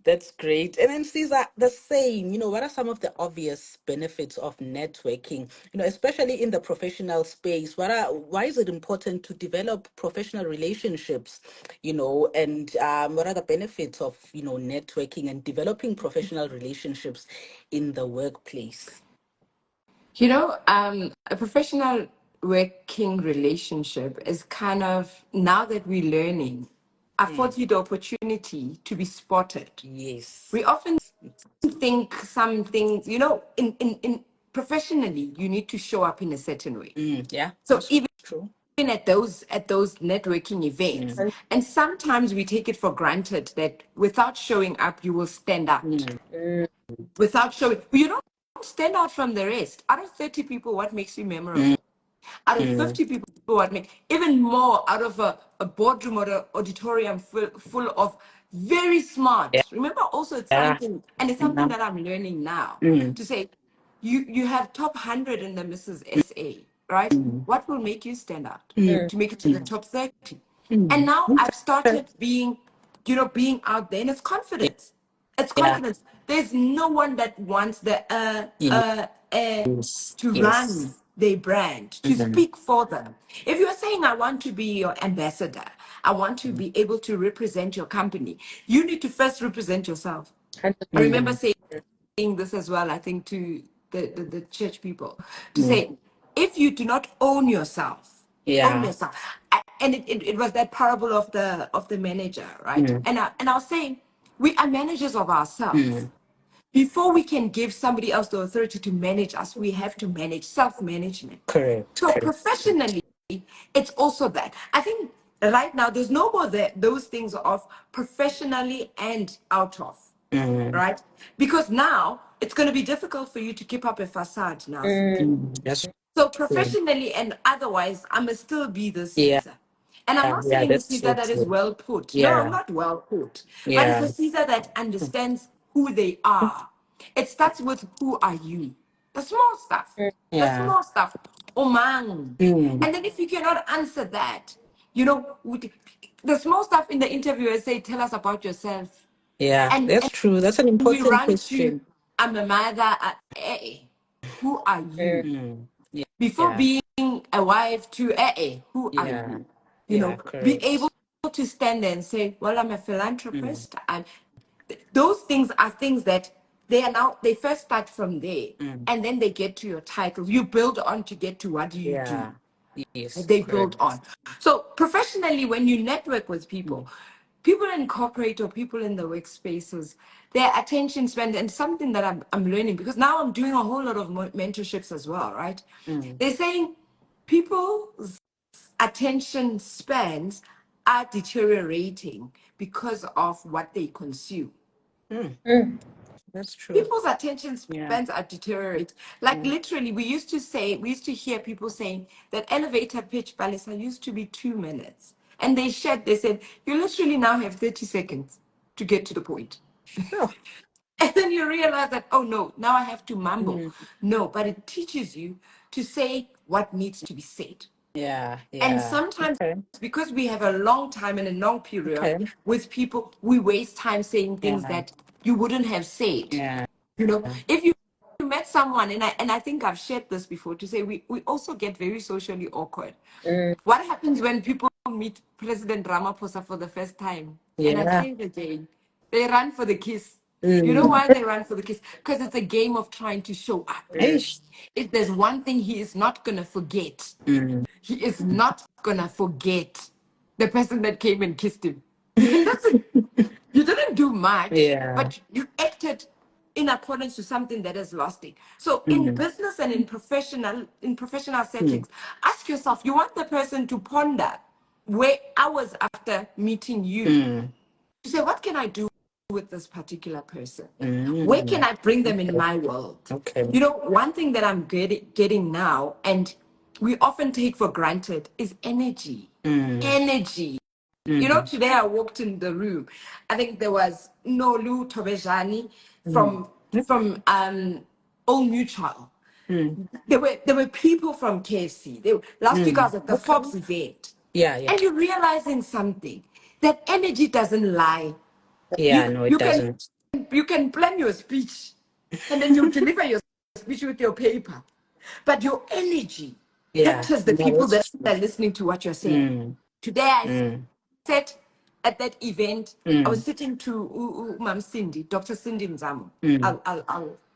that's great. And then Caesar, the same. You know, what are some of the obvious benefits of networking? You know, especially in the professional space. Why is it important to develop professional relationships? You know, and what are the benefits of networking and developing professional relationships in the workplace? A professional working relationship is kind of, now that we're learning, Mm, affords you the opportunity to be spotted. yes. We often think some things, in professionally, you need to show up in a certain way. Yeah, So that's even true. at those networking events, Mm, and sometimes we take it for granted that without showing up, you will stand out. mm, Mm, Without showing, you don't stand out from the rest. Out of 30 people, what makes you mm, memorable? Out of mm, 50 people, what make even more, out of a boardroom or an auditorium full of very yeah, smart. Remember, also it's yeah, something, and it's something yeah, that I'm learning now, mm, to say you have top 100 in the Mrs. SA, right? mm, What will make you stand out mm, mm, to make it to the mm, top 30? And mm. now I've Okay. started being out there, and it's confidence. It's Yeah, confidence. There's no one that wants the yes, to run yes. their brand, to Mm, speak for them. If you're saying, I want to be your ambassador, I want to be able to represent your company, you need to first represent yourself. I 100%. remember mm, saying this as well, I think, to the church people, to mm. say, if you do not own Yeah. yourself. And it was that parable of the manager, right? Mm, And I was saying, we are managers of ourselves. mm. Before we can give somebody else the authority to manage us, we have to manage self-management. Correct, So correct. professionally, it's also that. I think right now there's no more those things of professionally and out of, Mm, right? Because now it's going to be difficult for you to keep up a facade now, Caesar. Mm, that's So true. professionally and otherwise, I must still be the Yeah, Caesar. And I'm not yeah, saying the that's Caesar so that is true. well put. No, I'm Yeah, not well put. But it's yeah, a Caesar that understands who they are. It starts with, who are you? The small stuff. mm, The yeah. small stuff. Oh man. Mm, And then if you cannot answer that, the small stuff in the interview, I say, tell us about yourself. yeah, And that's true. That's an we important run to, question. I'm a mother. Who are mm, you? Mm, yeah, Before yeah, being a wife to who are yeah, you? yeah, Be able correct. to stand there and say, well, I'm a Mm, philanthropist. And those things are things that they first start from there, mm, and then they get to your title. You build on to get to what do you do. yeah, yes, They build correct. on. So professionally, when you network with people, Mm, people in corporate or people in the workspaces, their attention span, and something that I'm learning, because now I'm doing a whole lot of mentorships as well, right? mm, They're saying people's attention spans are deteriorating because of what they consume. mm, mm. that's true. People's attention Yeah. spans are deteriorate. Like Mm, literally, we used to hear people saying that elevator pitch, Balisa, used to be 2 minutes. And they said, you literally now have 30 seconds to get to the point. sure. And then you realize that, oh no, now I have to mumble. Mm, No, but it teaches you to say what needs to be said. yeah, And yeah. sometimes, Okay, because we have a long time and a long period okay. with people, we waste time saying things Yeah, that you wouldn't have said. yeah, If you met someone, and I think I've shared this before, to say we also get very socially awkward. Mm, What happens when people meet President Ramaphosa for the first time? And I yeah. say it again, they run for the kiss. You know Mm, why they run for the kiss? Because it's a game of trying to show up. mm, eish. If there's one thing he is not going to forget, Mm, he is not going to forget the person that came and kissed him. And that's it. You didn't do much, yeah, but you acted in accordance to something that is lasting. So in business and in professional settings, ask yourself, you want the person to ponder where hours after meeting you, to say, what can I do with this particular person? Where can I bring them in my world? Okay. You know, one thing that I'm getting now, and we often take for granted, is energy. Energy. You know, today I walked in the room. I think there was Nolu Tobejani from Old Mutual. There were people from KFC. Last week I was at the Okay. Forbes event. Yeah, yeah. And you're realizing something, that energy doesn't lie. Yeah, no, it You can doesn't. plan your speech and then you deliver your speech with your paper. But your energy Yeah, captures the no, people that that's true. are listening to what you're saying. Today I sat at that event. I was sitting to Mam Cindy, Dr. Cindy Mzamo.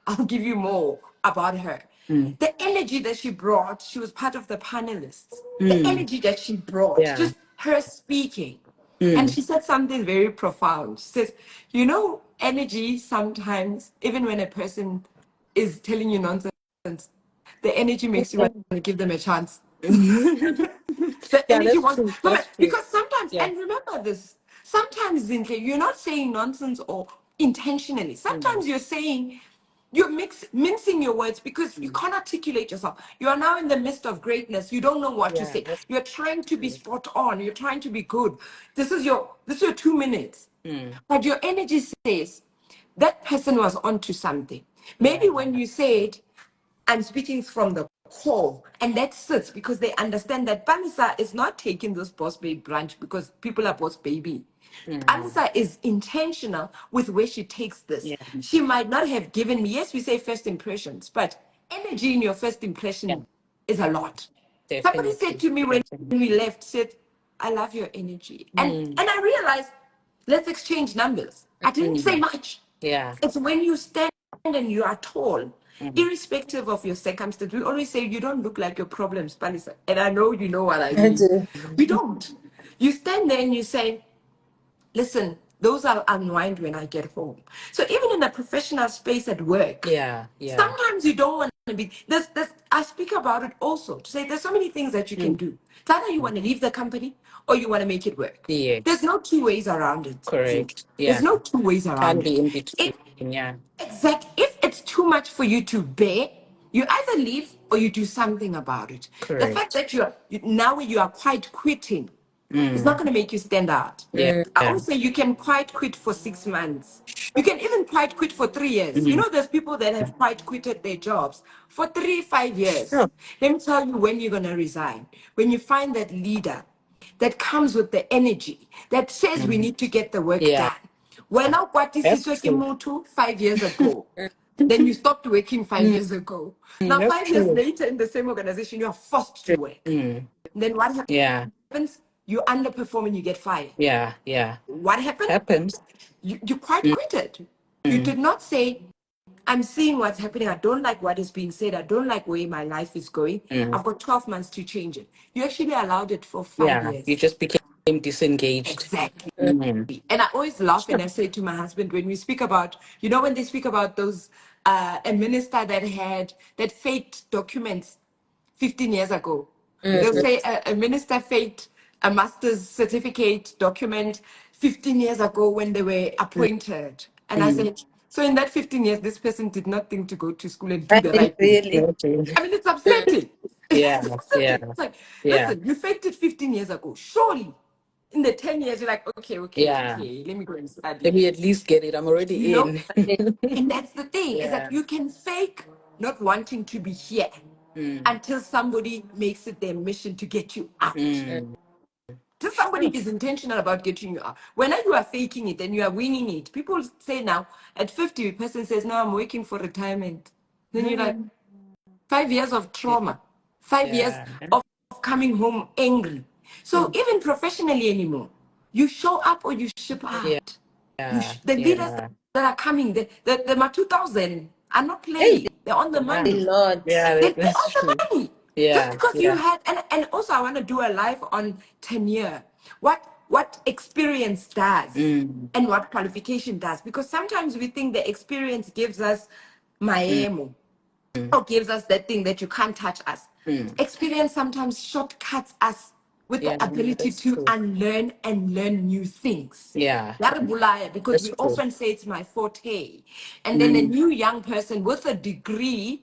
I'll give you more about her. The energy that she brought, she was part of the panelists. The energy that she brought, Yeah. just her speaking. And she said something very profound. She says, you know, energy sometimes, even when a person is telling you nonsense, the energy makes you want to give them a chance. The Yeah, energy that's wants, true. That's true. because sometimes, Yeah. and remember this, sometimes, Zinhle, you're not saying nonsense or intentionally. Sometimes you're saying, you're mincing your words because you can't articulate yourself. You are now in the midst of greatness. You don't know what to Yeah, say. that's You're trying to be true. spot on. You're trying to be good. This is your 2 minutes. But your energy says that person was onto something. Maybe Yeah. when you said, I'm speaking from the core, and that sits because they understand that Panisa is not taking this boss baby branch because people are boss baby. Panisa is intentional with where she takes this. Yeah. She might not have given me, yes, we say first impressions, but energy in your first Yeah. impression is a lot. Somebody said Definitely. to me when Definitely. we left, said, I love your energy. And I realized, let's exchange numbers. I didn't say much. Yeah. It's when you stand and you are tall, irrespective of your circumstance. We always say you don't look like your problems, Palisa. And I know you know what I I mean. do. We don't. You stand there and you say, listen, those I'll unwind when I get home. So even in a professional space at work, Yeah. Yeah. sometimes you don't want to be. I speak about it also to say there's so many things that you can do. It's either you want to leave the company or you want to make it work. There's Yes. no two ways around it, Zinc. Correct. There's Yeah. no two ways Can around it. be in between. It Yeah. exactly, if it's too much for you to bear, you either leave or you do something about it. The fact Correct. that now you are quite quitting, it's not going to make you stand out. Yeah. I Yeah. always say you can quite quit for 6 months. You can even quite quit for 3 years. You know, there's people that have quite quitted their jobs for 3, 5 years. Sure. Let me tell you when you're going to resign. When you find that leader that comes with the energy that says we need to get the work Yeah. done. When I That's participate true. Motu 5 years ago, then you stopped working 5 years ago. Now, That's 5 years true. later in the same organization, you are forced to work. Then what Yeah. happens? You underperform and you get fired. Yeah. Yeah. What happened? Happens. You quite quit it. You did not say, I'm seeing what's happening. I don't like what is being said. I don't like where my life is going. I've got 12 months to change it. You actually allowed it for 5 Yeah. You years. just became disengaged. Exactly. Mm. And I always laugh and Sure. I say to my husband, when we speak about, when they speak about those, a minister that faked documents 15 years ago. They'll say a minister faked a master's certificate document 15 years ago when they were appointed. And I say, so in that 15 years, this person did not think to go to school and do I the mean, right thing. really. Okay. I mean, it's upsetting. Yeah. It's Yeah. upsetting. It's like, Yeah. listen, you faked it 15 years ago. Surely, in the 10 years, you're like, okay, Yeah. let me go and Let study. me at least get it. I'm You already know? in. And that's the thing, is Yeah. that you can fake not wanting to be here until somebody makes it their mission to get you out. Mm. Till somebody is intentional about getting you out. When you are faking it and you are winging it, people say now, at 50, a person says, no, I'm waiting for retirement. Then you're like, 5 years of trauma, 5 years Yeah. of coming home angry. So even professionally anymore, you show up or you ship Yeah. out. Yeah. The leaders Yeah. that are coming, the Ma 2000 are not Hey, playing. They're on the Yeah. money. Lord. Yeah. They're That's on the true. money. Just Yeah. because you Yeah. had, and also I want to do a live on tenure. What what experience does Mm. and what qualification does. Because sometimes we think the experience gives us maemo or gives us that thing that you can't touch us. Mm. Experience sometimes shortcuts us with Yeah, the ability that's to true. unlearn and learn new things. Yeah, That is bulaya, because that's we true. often say it's my forte. And then a Mm. new young person with a degree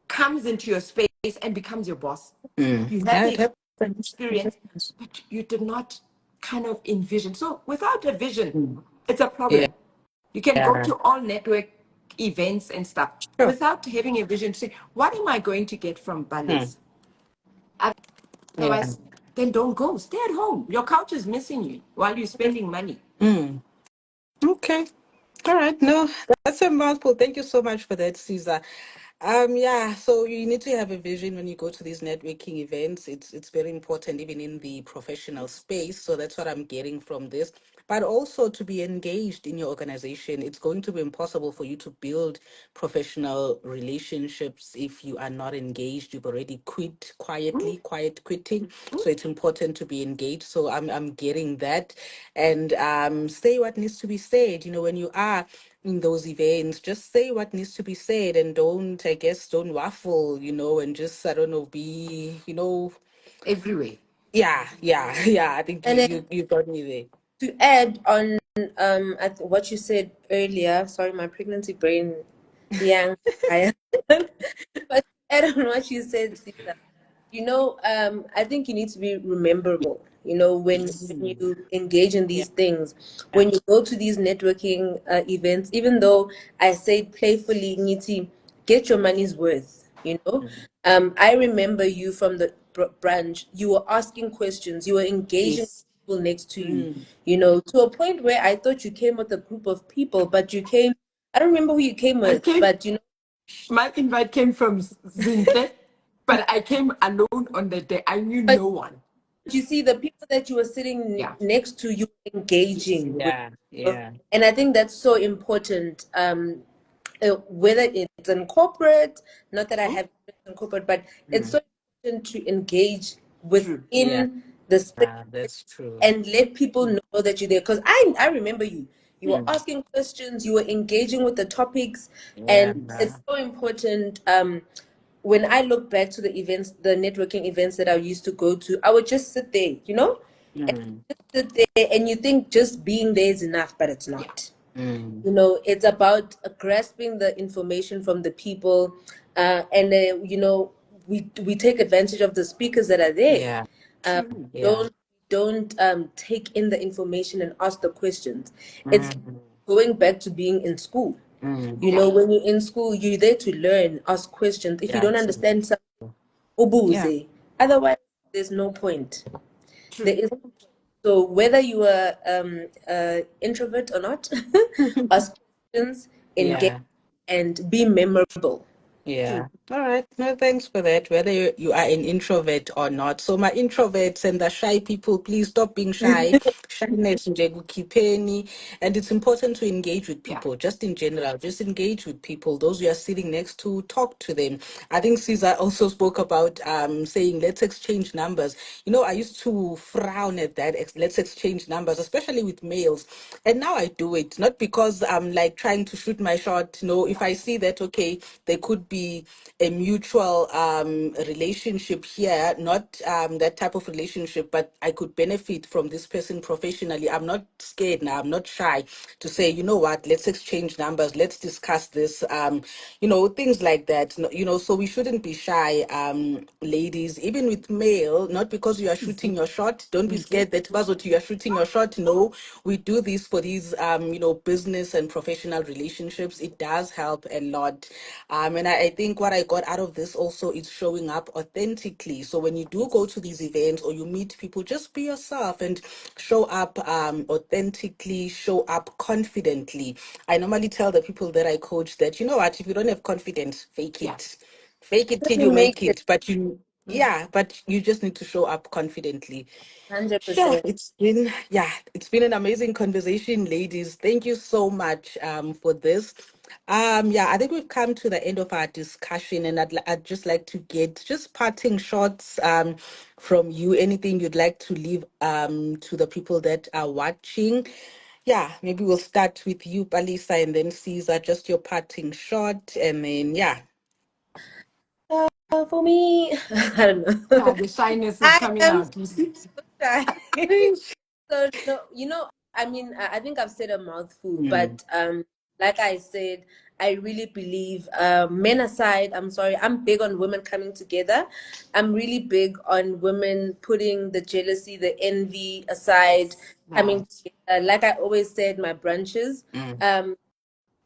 comes into your space and becomes your boss. Mm. You have Yeah, the it happens. It experience, happens. but you did not kind of envision. So without a vision, Mm. it's a Yeah, problem. You can go yeah. to all network events and stuff Sure. without having a vision to say, what am I going to get from Mm. Balis? Yeah. Otherwise, then don't go. Stay at home. Your couch is missing you while you're spending money. Mm. Okay. All right. No, that's a mouthful. Thank you so much for that, Caesar. Yeah, so you need to have a vision when you go to these networking events. It's very important even in the professional space. So that's what I'm getting from this. But also to be engaged in your organization. It's going to be impossible for you to build professional relationships if you are not engaged. You've already quit quietly, quiet quitting. So it's important to be engaged. So I'm getting that. And say what needs to be said. When you are in those events, just say what needs to be said and don't, I guess, don't waffle, and just, I don't know, be, Everywhere. yeah, yeah. I think And then you got me there. to add on what you said earlier, sorry, my pregnancy brain, young, I but to add on what you said, Caesar, I think you need to be rememberable. When Mm. you engage in Yeah, these things, yeah. when you go to these networking events, even though I said playfully, Niti, get your money's worth. Mm. I remember you from the branch. You were asking questions. You were engaging Yes. people next to you. Mm. To a point where I thought you came with a group of people, but you came. I don't remember who you came I with, came, but my invite came from Zintle, but I came alone on the day. I knew but no one. you see the people that you were sitting Yeah. next to, you engaging with. Yeah, yeah. And I think that's so important. Whether it's in corporate, not that I have in corporate, but it's Mm. so important to engage True. Yeah, within the space that's true. and let people know that you're there. Because I remember you. You were Mm. asking questions, you were engaging with the topics, Yeah. and it's so important. When I look back to the events, the networking events that I used to go to, I would just sit there, Mm. just sit there, and you think just being there is enough, but it's Yeah. not. Mm. It's about grasping the information from the people, and we take advantage of the speakers that are there. Yeah, True. yeah. Don't take in the information and ask the questions. It's Mm. going back to being in school. Mm. Yeah. When you're in school, you're there to learn, ask questions. If you Yeah, don't true. understand something, Yeah. ubuze. Otherwise, there's no point. There True. is. So whether you are introvert or not, ask questions, engage, Yeah. and be memorable. True. Yeah. All right. No, thanks for that. Whether you are an introvert or not. So my introverts and the shy people, please stop being shy. Shyness nje kukhipeni. And it's important to engage with Yeah. people, just in general. Just engage with people. Those you are sitting next to, talk to them. I think Caesar also spoke about saying let's exchange numbers. I used to frown at that. Let's exchange numbers, especially with males. And now I do it, not because I'm like trying to shoot my shot. If I see that, okay, there could be a mutual relationship here, not that type of relationship, but I could benefit from this person professionally. I'm not scared now. I'm not shy to say, you know what, let's exchange numbers, let's discuss this, things like that. So we shouldn't be shy, ladies, even with male, not because you are shooting your shot. Don't be Okay. scared that Bazotu, you are shooting your shot. No, we do this for these, business and professional relationships. It does help a lot. And I think what I got out of this also is showing up authentically. So when you do go to these events or you meet people, just be yourself and show up authentically, show up confidently. I normally tell the people that I coach that, you know what, if you don't have confidence, fake Yeah. it. Fake it till You you make make it. it, but you Yeah, but you just need to show up confidently. Yeah, 100%. it's been an amazing conversation, ladies. Thank you so much for this. Yeah, I think we've come to the end of our discussion, and I'd just like to get just parting shots from you. Anything you'd like to leave to the people that are watching. Yeah, maybe we'll start with you, Palisa, and then Caesar, just your parting shot, and then yeah. For me, I don't know. Yeah, the shyness is I coming am out, you see. so shy. So no, I mean, I think I've said a mouthful, Mm, but like I said, I really believe, men aside, I'm sorry, I'm big on women coming together. I'm really big on women putting the jealousy, the envy aside, coming Right. together. Like I always said, my brunches. mm, Um,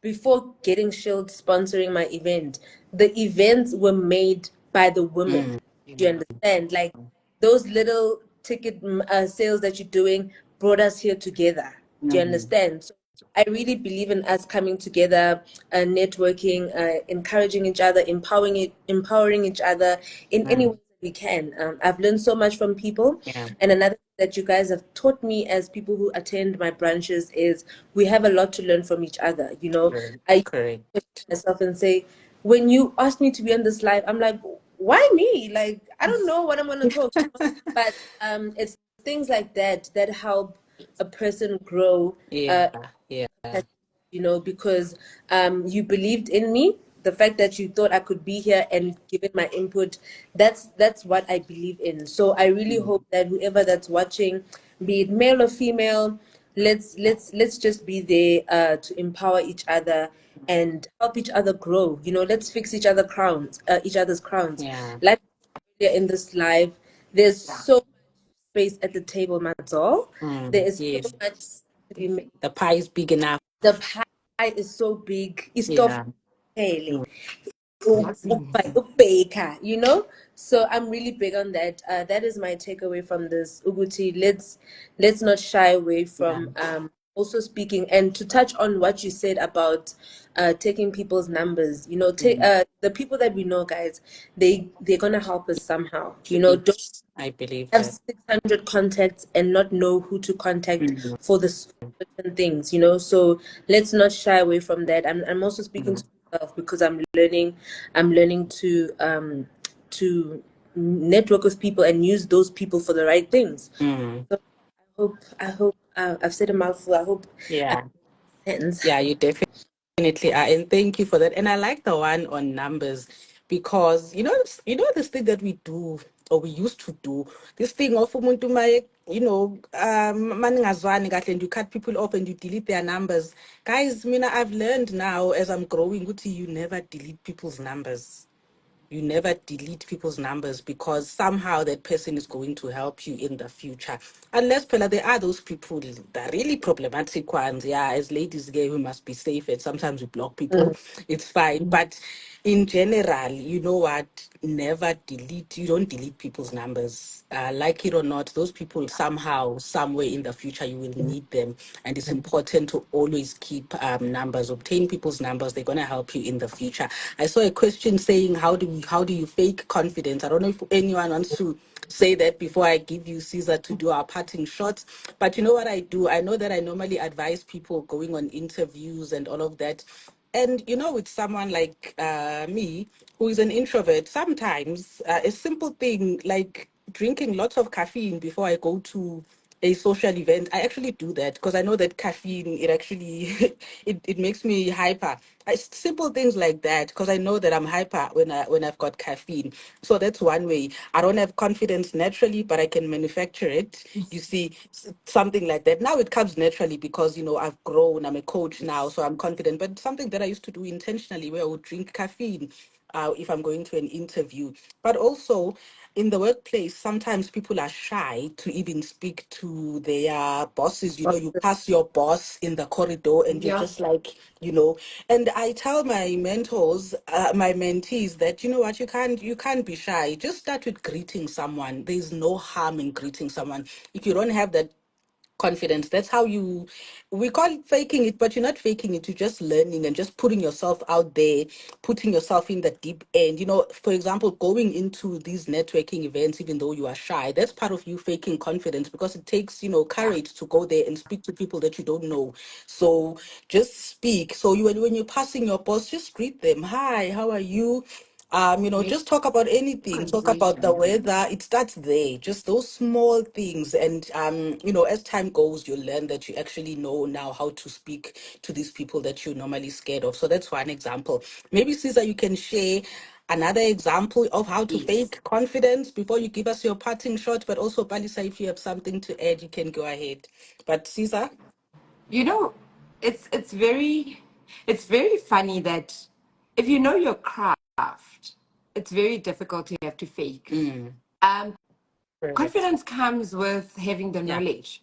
before getting Shield sponsoring my event, the events were made by the women. mm, Do you understand? Like those little ticket sales that you're doing brought us here together. Do you mm, understand? So I really believe in us coming together, networking, encouraging each other, empowering each other in any way mm. that we can. I've learned so much from people, Yeah, and another thing that you guys have taught me as people who attend my branches is we have a lot to learn from each other. You know, correct, I correct. myself and say, when you asked me to be on this live, I'm like, why me? Like, I don't know what I'm gonna talk, you know? But it's things like that that help a person grow, Yeah, uh, yeah. you know, because you believed in me. The fact that you thought I could be here and give it my input, that's what I believe in. So I really Mm, hope that whoever that's watching, be it male or female, let's just be there to empower each other and help each other grow. You know, let's fix each other's crowns. yeah. Like earlier in this live, there's Yeah. so much space at the table, Matzol. There is so Yes. much to be made. The pie is big enough. The pie is so big. It's stuff Yeah. daily. That's easy. Baker, you know. So I'm really big on that. That is my takeaway from this, Uguti. Let's not shy away Yeah. from also speaking, and to touch on what you said about taking people's numbers. You know, take Mm. the people that we know, guys. They're gonna help us somehow. You know, don't Yes, I believe have that. 600 contacts and not know who to contact Mm, for the certain things, you know. So let's not shy away from that. I'm also speaking mm, to myself because I'm learning to network with people and use those people for the right things. mm. So I hope I've said a mouthful. I hope I Yeah. sense. Yeah, you definitely are. And thank you for that. And I like the one on numbers because this thing that we do or we used to do, this thing of umuntu maningazwani kahle and you cut people off and you delete their numbers. Guys, Mina, I've learned now as I'm growing, ukuthi you never delete people's numbers. You never delete people's numbers because somehow that person is going to help you in the future. Unless Pella, there are those people that are really problematic ones. Yeah, as ladies gay, we must be safe and sometimes we block people. Mm. It's fine. But in general, you know what? Never delete. You don't delete people's numbers. Like it or not, those people somehow, somewhere in the future, you will need them. And it's important to always keep numbers, obtain people's numbers. They're going to help you in the future. I saw a question saying, how do you fake confidence? I don't know if anyone wants to say that before I give you Caesar to do our parting shots. But you know what I do? I know that I normally advise people going on interviews and all of that. And with someone like me, who is an introvert, sometimes a simple thing like drinking lots of caffeine before I go to a social event, I actually do that because I know that caffeine, it actually it makes me hyper. Simple things like that because I know that I'm hyper when I've got caffeine. So that's one way. I don't have confidence naturally, but I can manufacture it. You see, something like that. Now it comes naturally because I've grown. I'm a coach now, so I'm confident. But something that I used to do intentionally, where I would drink caffeine if I'm going to an interview. But also in the workplace, sometimes people are shy to even speak to their bosses. You pass your boss in the corridor and you're Yeah. just like, and I tell my mentors, my mentees that, what, you can't be shy. Just start with greeting someone. There's no harm in greeting someone. If you don't have that confidence. That's how we call it faking it, but you're not faking it. You're just learning and just putting yourself out there, putting yourself in the deep end. For example, going into these networking events, even though you are shy, that's part of you faking confidence, because it takes, Yeah. courage to go there and speak to people that you don't know. So just speak. So when you're passing your boss, just greet them. Hi, how are you? Make Just talk about anything, talk about the conversation. weather. It starts there, just those small things. And, as time goes, you learn that you actually know now how to speak to these people that you're normally scared of. So that's one example. Maybe, Caesar, you can share another example of how to Yes. fake confidence before you give us your parting shot. But also, Palisa, if you have something to add, you can go ahead. But Caesar? You know, it's very funny that if you know your craft, it's very difficult to have to fake. Mm, Um, correct. confidence comes with having the Yeah. knowledge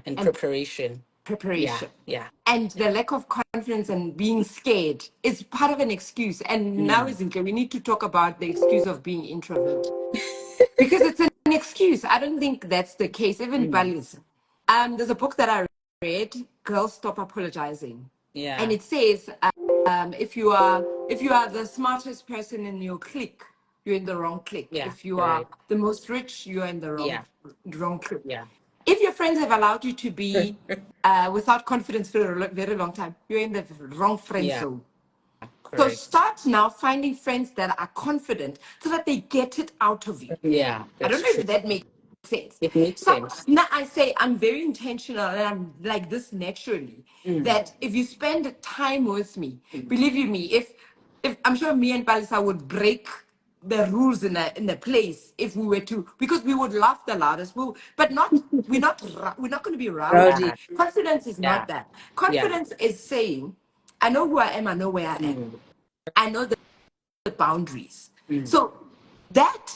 And and preparation. Yeah. preparation. Yeah. And the lack of confidence and being scared is part of an excuse. And now, Mm, isn't it? We need to talk about the excuse of being introvert because it's an excuse. I don't think that's the case. Even mm, Balis. There's a book that I read, Girls Stop Apologizing, and yeah. it says, if you are the smartest person in your clique, you're in the wrong clique. Yeah. If you are Correct. the most rich, you're in the wrong Yeah. wrong clique. Yeah. If your friends have allowed you to be without confidence for a very long time, you're in the wrong friend Yeah. zone. So Correct. start now finding friends that are confident so that they get it out of you. Yeah. I That's don't know true. if that makes sense. It makes So sense. now I say I'm very intentional and I'm like this naturally. Mm, That if you spend time with me, mm. believe you me, if I'm sure me and Palisa would break the rules in a place if we were to, because we would laugh the loudest. But not we're not going to be rowdy. Rowdy. Yeah. Confidence is Yeah. not that. Yeah. Confidence is saying, I know who I am, I know where I am. Mm, I know the boundaries. mm. So that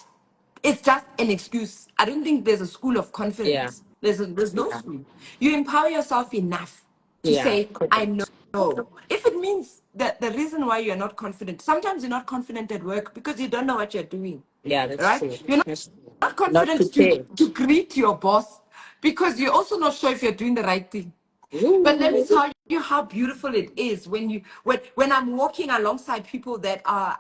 is just an excuse. I don't think there's a school of Yeah. confidence. There's no Yeah. school. You empower yourself enough to Yeah. say, I know. Correct. If it means that the reason why you're not confident, sometimes you're not confident at work because you don't know what you're doing. Yeah. That's Right? true. You're That's true. not Not confident prepared. to greet your boss because you're also not sure if you're doing the right thing. But let me Ooh. tell you how beautiful it is when I'm walking alongside people that are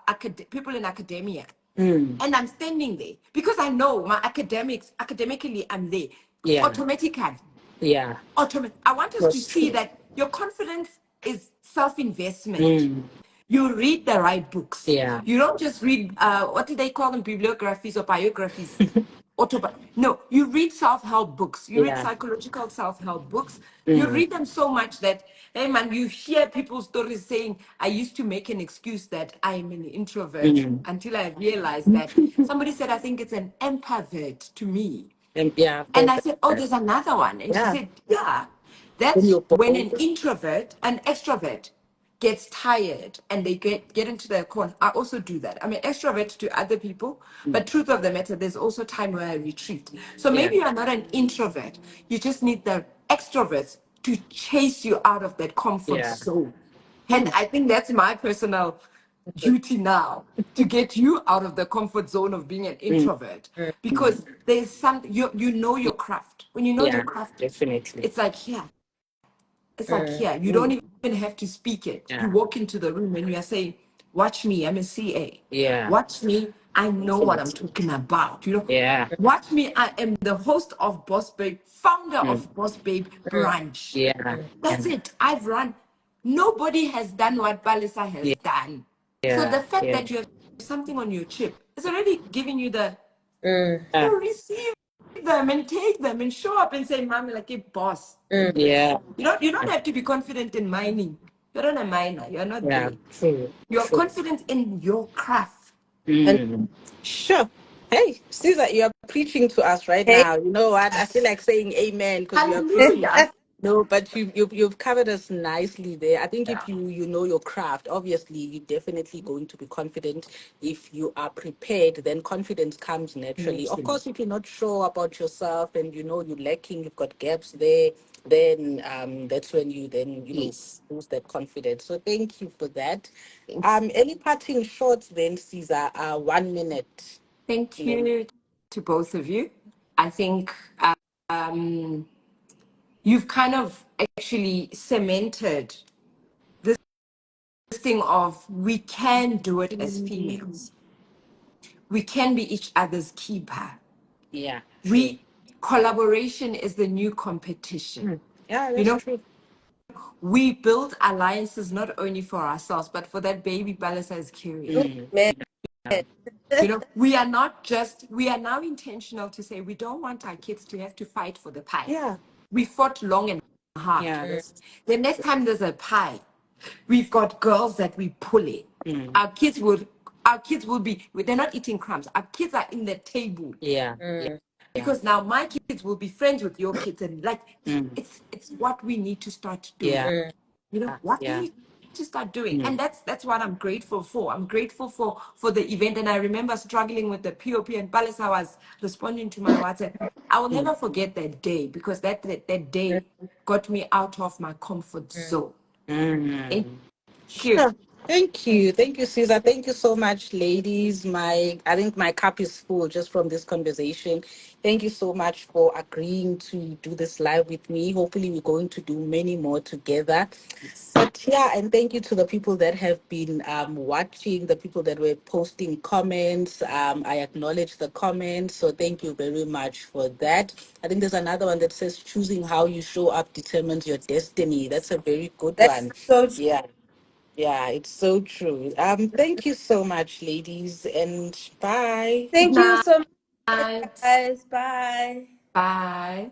people in academia, Mm, and I'm standing there because I know my academically I'm there. yeah. Automatically, Yeah. I want us to That's see true. that your confidence is self-investment. Mm, You read the right books. yeah. You don't just read what do they call them, bibliographies or biographies. No, you read self-help books. You read Yeah. psychological self-help books. You Mm, read them so much that, hey man, you hear people's stories saying, I used to make an excuse that I'm an introvert mm. until I realized that somebody said, I think it's an empathovert to me. And yeah. And I said, oh, there's another one. And she Yeah. said, yeah, When that's you're when an both. introvert, an extrovert gets tired and they get into their corner. I also do that. I'm an extrovert to other people, Mm, but truth of the matter, there's also time where I retreat. So yeah. maybe you're not an introvert. You just need the extroverts to chase you out of that comfort Yeah. zone. And I think that's my personal duty now to get you out of the comfort zone of being an Mm, introvert because there's something you know your craft. When you know your yeah. craft, Definitely. it's like here. It's like Mm. here. You don't Mm, even have to speak it. You yeah. walk into the room and you are saying, "Watch me. I'm a CA. Yeah. Watch me. I know what I'm Definitely. talking about. You know, Yeah. watch me. I am the host of Boss Babe, founder Mm, of Boss Babe Branch. yeah. That's it. I've run. Nobody has done what Balisa has Yeah. done. So Yeah. the fact Yeah. that you have something on your chip is already giving you the Mm. Yeah. so receive them and take them and show up and say, "Mommy, like a boss." Yeah. You don't have to be confident in mining. You're not a miner. You're not Yeah. there. True. You're True. confident in your craft. And Mm. Sure. Hey, Caesar, you're preaching to us right hey, now. You know what? I feel like saying amen because you are preaching. Hallelujah. No, but you've covered us nicely there. I think Yeah. if you know your craft, obviously you're definitely going to be confident. If you are prepared, then confidence comes naturally. Of Naturally. course, if you're not sure about yourself and you know you're lacking, you've got gaps there, then that's when you then Yes. lose that confidence. So thank you for that. Thank Any parting shots then, Caesar? 1 minute. thank And then you to both of you. I think um, you've kind of actually cemented this thing of we can do it as females. We can be each other's keeper. Yeah, true. Collaboration is the new competition. Yeah, You that's know, true. we build alliances not only for ourselves, but for that baby Balasa is carrying. Man, You know, we are now intentional to say we don't want our kids to have to fight for the pie. Yeah, We fought long and hard. yeah, that's The next time there's a pie, we've got girls that we pull in. Our kids will be, they're not eating crumbs. Our kids are in the table. yeah, Because now my kids will be friends with your kids, and like it's what we need to start doing. yeah, You know what we yeah. need to start doing, and that's what I'm grateful for. I'm grateful for the event, and I remember struggling with the POP, and Balisa was responding to my WhatsApp. I will never forget that day, because that day got me out of my comfort zone. Thank you. Sure. Thank you. Thank you, Caesar. Thank you so much, ladies. I think my cup is full just from this conversation. Thank you so much for agreeing to do this live with me. Hopefully, we're going to do many more together. But yeah, and thank you to the people that have been watching, the people that were posting comments. I acknowledge the comments, so thank you very much for that. I think there's another one that says choosing how you show up determines your destiny. That's a very good that's one. so true. Yeah. Yeah, it's so true. Thank you so much, ladies, and bye. Thank you so much, Night. guys. Bye. Bye.